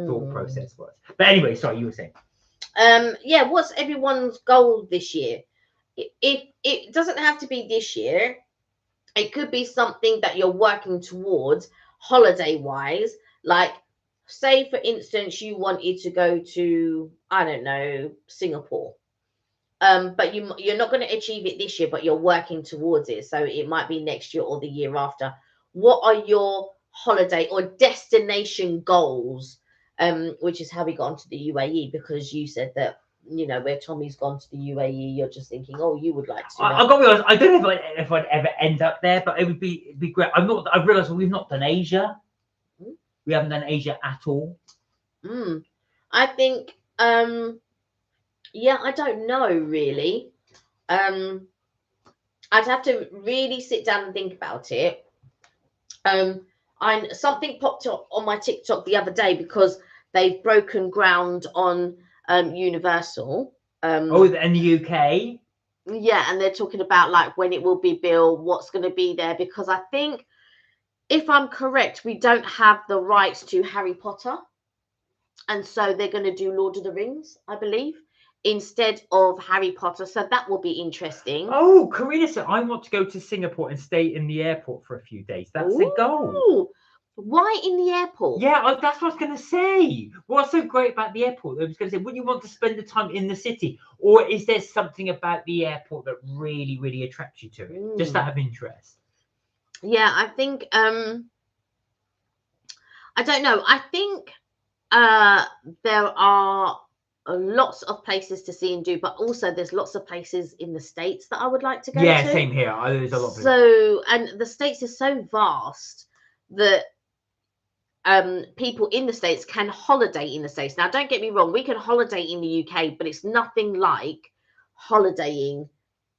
Speaker 2: thought process was. But anyway, sorry, you were saying.
Speaker 1: Yeah, what's everyone's goal this year? It doesn't have to be this year. It could be something that you're working towards holiday wise. Like, say for instance, you wanted to go to, I don't know, Singapore. But you're not going to achieve it this year, but you're working towards it. So it might be next year or the year after. What are your holiday or destination goals? Which is how we got onto the UAE, because you said that, you know, where Tommy's gone to the UAE, you're just thinking, oh, you would like to.
Speaker 2: I've got to be honest, I don't know if I'd ever end up there, but it would be great. I've realised we've not done Asia. We haven't done Asia at all.
Speaker 1: I think, yeah, I don't know really. I'd have to really sit down and think about it. Something popped up on my TikTok the other day because they've broken ground on Universal.
Speaker 2: And the UK.
Speaker 1: Yeah, and they're talking about like when it will be built, what's going to be there, because I think, if I'm correct, we don't have the rights to Harry Potter, and so they're going to do Lord of the Rings, I believe, instead of Harry Potter. So that will be interesting.
Speaker 2: Oh, Karina said, I want to go to Singapore and stay in the airport for a few days. That's a goal.
Speaker 1: Why in the airport?
Speaker 2: Yeah, that's what I was going to say. What's so great about the airport? I was going to say, would you want to spend the time in the city? Or is there something about the airport that really, really attracts you to it? Just out of interest.
Speaker 1: Yeah, I think, I don't know. I think there are lots of places to see and do, but also there's lots of places in the States that I would like to go to.
Speaker 2: Yeah, same here. There's a lot of places.
Speaker 1: So, and the States is so vast that people in the States can holiday in the States. Now, don't get me wrong, we can holiday in the UK, but it's nothing like holidaying,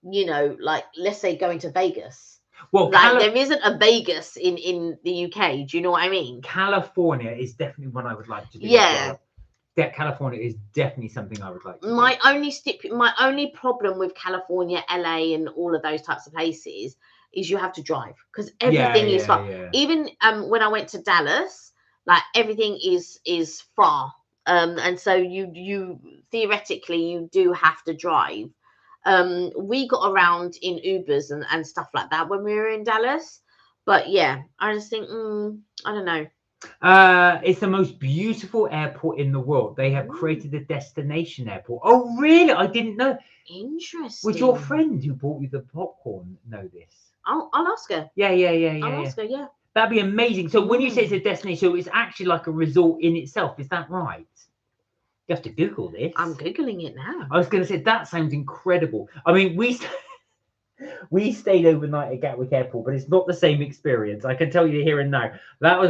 Speaker 1: you know, like, let's say going to Vegas.
Speaker 2: Well,
Speaker 1: like there isn't a Vegas in the UK. Do you know what I mean?
Speaker 2: California is definitely one I would like to do.
Speaker 1: Yeah.
Speaker 2: That California is definitely something I would like to do.
Speaker 1: My only problem with California, LA, and all of those types of places is you have to drive, because everything is far.
Speaker 2: Yeah.
Speaker 1: Even when I went to Dallas, Like everything is far. And so you theoretically you do have to drive. We got around in Ubers and stuff like that when we were in Dallas. But yeah, I just think I don't know.
Speaker 2: It's the most beautiful airport in the world. They have created a destination airport. Oh, really? I didn't know.
Speaker 1: Interesting.
Speaker 2: Would your friend who bought you the popcorn know this?
Speaker 1: I'll ask her.
Speaker 2: Yeah.
Speaker 1: I'll ask her, yeah.
Speaker 2: That'd be amazing. So when you say it's a destination, so it's actually like a resort in itself. Is that right? You have to Google this.
Speaker 1: I'm Googling it now.
Speaker 2: I was going to say, that sounds incredible. I mean, we stayed overnight at Gatwick Airport, but it's not the same experience. I can tell you here and now. That was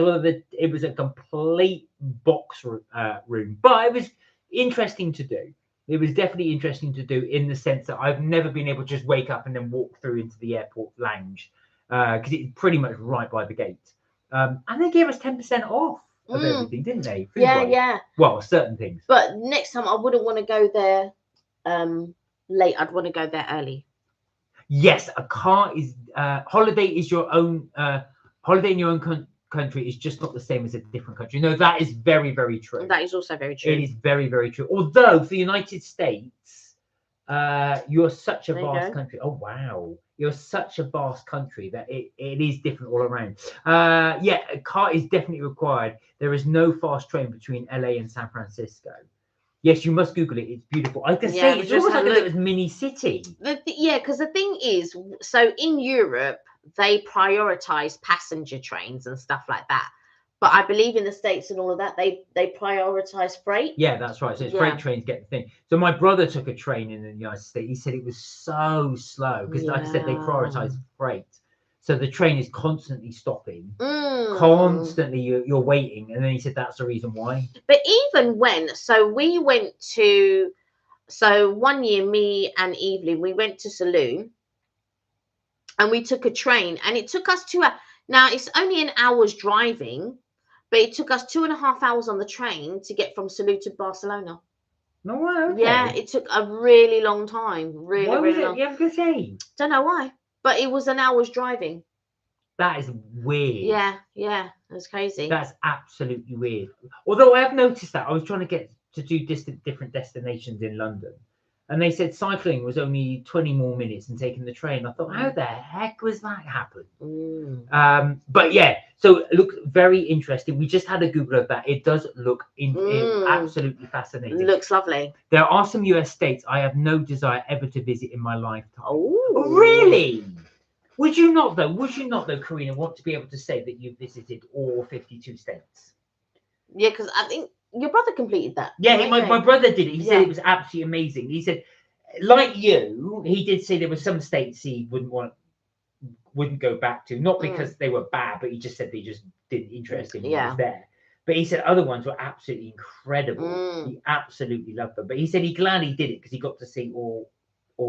Speaker 2: it was a complete box room, but it was interesting to do. It was definitely interesting to do in the sense that I've never been able to just wake up and then walk through into the airport lounge because it's pretty much right by the gate. And they gave us 10% off of everything, didn't they?
Speaker 1: Yeah.
Speaker 2: Well, certain things.
Speaker 1: But next time I wouldn't want to go there late. I'd want to go there early.
Speaker 2: Yes, a car is holiday is your own holiday in your own country is just not the same as a different country. No, that is very, very true.
Speaker 1: That is also very true.
Speaker 2: It is very, very true. Although for the United States, you're such a vast country. Oh wow, you're such a vast country that it is different all around. Yeah, a car is definitely required. There is no fast train between LA and San Francisco. Yes, you must Google it. It's beautiful. I can say it's almost like a little mini city.
Speaker 1: Yeah, because the thing is, so in Europe, they prioritize passenger trains and stuff like that. But I believe in the States and all of that, they prioritize freight.
Speaker 2: Yeah, that's right. So it's freight trains get the thing. So my brother took a train in the United States. He said it was so slow because, like I said, they prioritize freight. So the train is constantly stopping, constantly you're waiting. And then he said that's the reason why.
Speaker 1: But even we went to, so one year, me and Evelyn, we went to Saloon and we took a train and it took us 2 hours. Now it's only an hour's driving, but it took us 2.5 hours on the train to get from Saloon to Barcelona.
Speaker 2: No way. Okay.
Speaker 1: Yeah, it took a really long time. Really long.
Speaker 2: You have to say?
Speaker 1: Don't know why. But it was an hour's driving.
Speaker 2: That is weird.
Speaker 1: Yeah, that's crazy.
Speaker 2: That's absolutely weird. Although I have noticed that I was trying to get to do different destinations in London, and they said cycling was only 20 more minutes than taking the train. I thought, how the heck was that happen? But yeah, so look, very interesting. We just had a Google of that. It does look absolutely fascinating.
Speaker 1: It looks lovely.
Speaker 2: There are some US states I have no desire ever to visit in my lifetime.
Speaker 1: Oh,
Speaker 2: really? Would you not though, Karina, want to be able to say that you've visited all 52 states?
Speaker 1: Yeah, because I think your brother completed that.
Speaker 2: Yeah, my brother did it. He said it was absolutely amazing. He said, like you, he did say there were some states he wouldn't go back to, not because they were bad, but he just said they just didn't interest him when he was there. But he said other ones were absolutely incredible. He absolutely loved them. But he said he gladly did it because he got to see all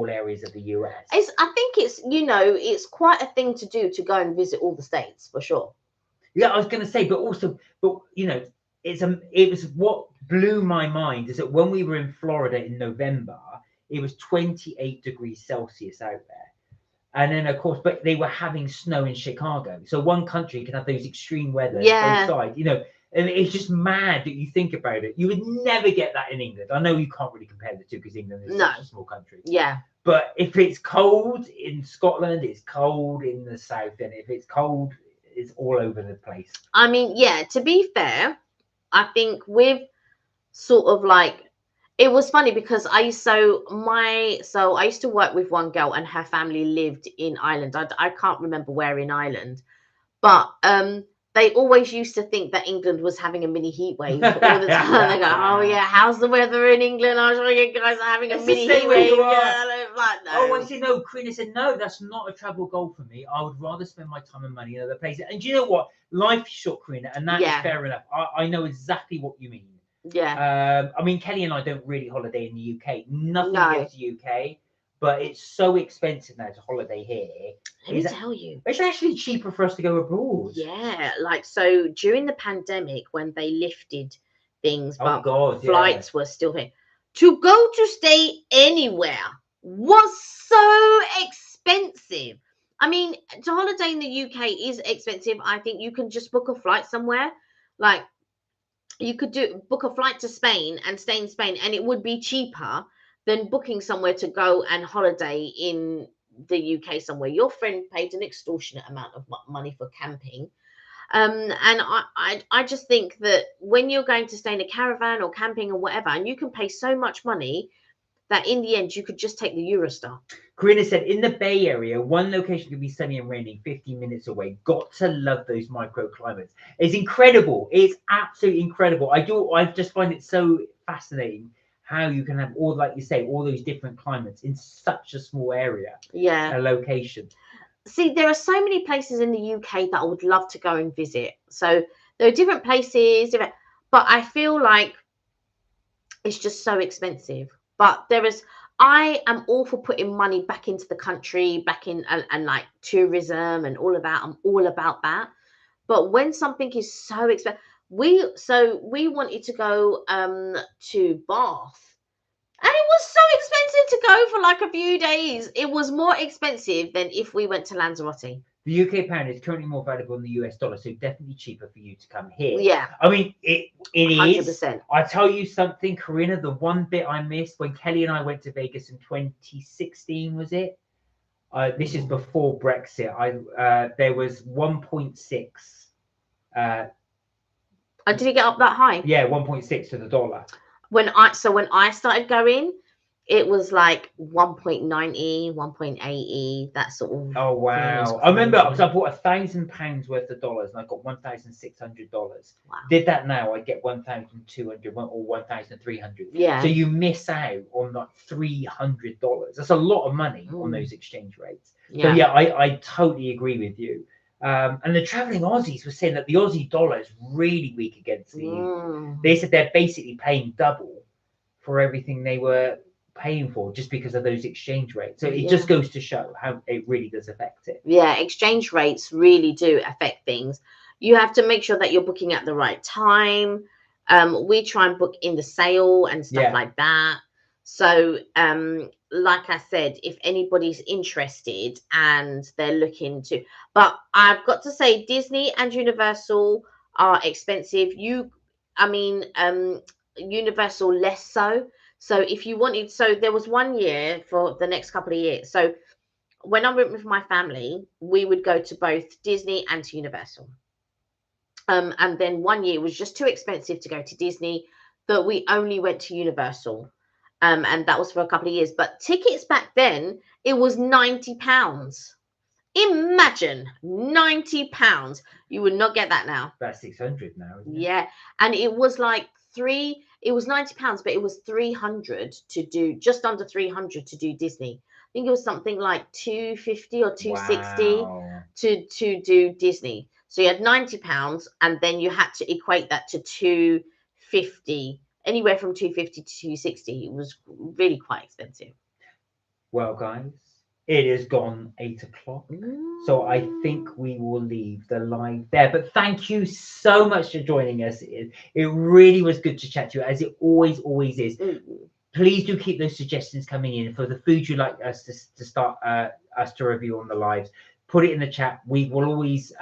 Speaker 2: areas of the US.
Speaker 1: I think it's quite a thing to do to go and visit all the states for sure.
Speaker 2: Yeah, I was going to say, but it was what blew my mind is that when we were in Florida in November, it was 28 degrees Celsius out there. And then, of course, but they were having snow in Chicago. So one country can have those extreme weather both sides, and it's just mad that you think about it. You would never get that in England. I know you can't really compare the two because England is such a small country.
Speaker 1: Yeah.
Speaker 2: But if it's cold in Scotland, it's cold in the south. And if it's cold, it's all over the place.
Speaker 1: I mean, yeah, to be fair, I think with sort of like, it was funny because I used to work with one girl and her family lived in Ireland. I can't remember where in Ireland, but they always used to think that England was having a mini heat wave all the time. They go, "Oh yeah, how's the weather in England? I'm sure you guys are having a mini heat wave." Yeah, like, no.
Speaker 2: Oh, I see. No, Karina said, no, that's not a travel goal for me. I would rather spend my time and money in other places. And do you know what? Life is short, Karina, and that is fair enough. I know exactly what you mean.
Speaker 1: Yeah.
Speaker 2: I mean, Kelly and I don't really holiday in the UK. Nothing against the UK, but it's so expensive now to holiday here.
Speaker 1: Let me tell you,
Speaker 2: it's actually cheaper for us to go abroad.
Speaker 1: Yeah, like so during the pandemic when they lifted things, but flights were still here. To go to stay anywhere was so expensive. I mean, to holiday in the UK is expensive. I think you can just book a flight somewhere, like you could book a flight to Spain and stay in Spain, and it would be cheaper than booking somewhere to go and holiday in the UK somewhere. Your friend paid an extortionate amount of money for camping. And I just think that when you're going to stay in a caravan or camping or whatever, and you can pay so much money that in the end you could just take the Eurostar.
Speaker 2: Karina said, in the Bay Area, one location could be sunny and raining 15 minutes away. Got to love those microclimates. It's incredible. It's absolutely incredible. I just find it so fascinating how you can have all, like you say, all those different climates in such a small area.
Speaker 1: Yeah.
Speaker 2: A location.
Speaker 1: See, there are so many places in the UK that I would love to go and visit. So there are different places, but I feel like it's just so expensive. But I am all for putting money back into the country, back in and like tourism and all of that. I'm all about that. But when something is so expensive, we wanted to go to Bath, and it was so expensive to go for like a few days. It was more expensive than if we went to Lanzarote.
Speaker 2: The UK pound is currently more valuable than the US dollar, so definitely cheaper for you to come here.
Speaker 1: Yeah.
Speaker 2: I mean, it 100%. Is. I tell you something, Karina, the one bit I missed when Kelly and I went to Vegas in 2016, was it? This is before Brexit. There was 1.6.
Speaker 1: Did it get up that high?
Speaker 2: Yeah, 1.6 to the dollar.
Speaker 1: When I started going, it was like 1.90, 1.80, that sort of.
Speaker 2: Oh wow! I remember because I bought £1,000 worth of dollars and I got $1,600. Wow. Did that now, I get 1,200 or 1,300.
Speaker 1: Yeah.
Speaker 2: So you miss out on like $300. That's a lot of money on those exchange rates. Yeah. So yeah, I totally agree with you. And the traveling Aussies were saying that the Aussie dollar is really weak against the EU. They said they're basically paying double for everything they were paying for just because of those exchange rates. So it just goes to show how it really does affect it.
Speaker 1: Yeah, exchange rates really do affect things. You have to make sure that you're booking at the right time. We try and book in the sale and stuff like that. So like I said, if anybody's interested and they're looking to, but I've got to say Disney and Universal are expensive. Universal less so. So if you wanted, so there was 1 year for the next couple of years. So when I went with my family, we would go to both Disney and to Universal. And then 1 year was just too expensive to go to Disney, that we only went to Universal. And that was for a couple of years. But tickets back then, it was £90. Imagine £90. You would not get that now.
Speaker 2: That's 600 now, isn't it?
Speaker 1: Yeah. And it was like it was £90, but it was 300 to do, just under 300 to do Disney. I think it was something like 250 or 260 to do Disney. So you had £90, and then you had to equate that to 250, anywhere from 250 to 260. It was really quite expensive.
Speaker 2: Well, guys, it has gone 8 o'clock. So I think we will leave the live there. But thank you so much for joining us. It really was good to chat to you, as it always is. Please do keep those suggestions coming in for the food you'd like us to start us to review on the lives. Put it in the chat. We will always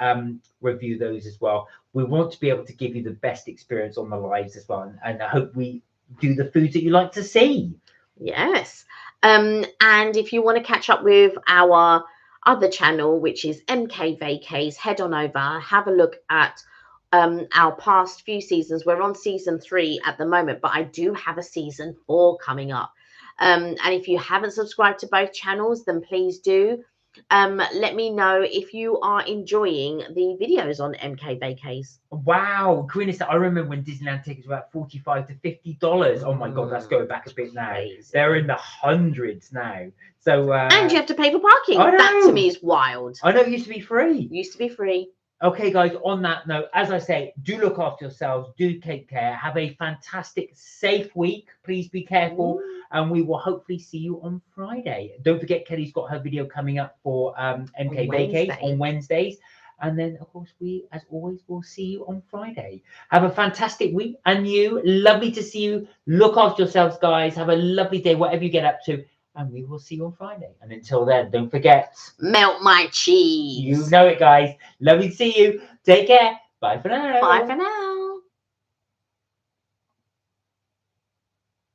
Speaker 2: review those as well. We want to be able to give you the best experience on the lives as well. And I hope we do the foods that you like to see.
Speaker 1: Yes. And if you want to catch up with our other channel, which is MK Vacays, head on over, have a look at our past few seasons. We're on season 3 at the moment, but I do have a season 4 coming up. And if you haven't subscribed to both channels, then please do. Let me know if you are enjoying the videos on MK Vacays.
Speaker 2: Wow, Karina said, I remember when Disneyland tickets were about $45 to $50. Oh my God, that's going back a bit now. Crazy. They're in the hundreds now. So
Speaker 1: and you have to pay for parking. That to me is wild.
Speaker 2: I know, it used to be free.
Speaker 1: Used to be free.
Speaker 2: Okay, guys, on that note, as I say, do look after yourselves. Do take care. Have a fantastic, safe week. Please be careful. And we will hopefully see you on Friday. Don't forget, Kelly's got her video coming up for MK Vacays on Wednesdays. And then, of course, we, as always, will see you on Friday. Have a fantastic week. And you, lovely to see you. Look after yourselves, guys. Have a lovely day, whatever you get up to. And we will see you on Friday. And until then, don't forget,
Speaker 1: melt my cheese.
Speaker 2: You know it, guys. Lovely to see you. Take care. Bye for now.
Speaker 1: Bye for now.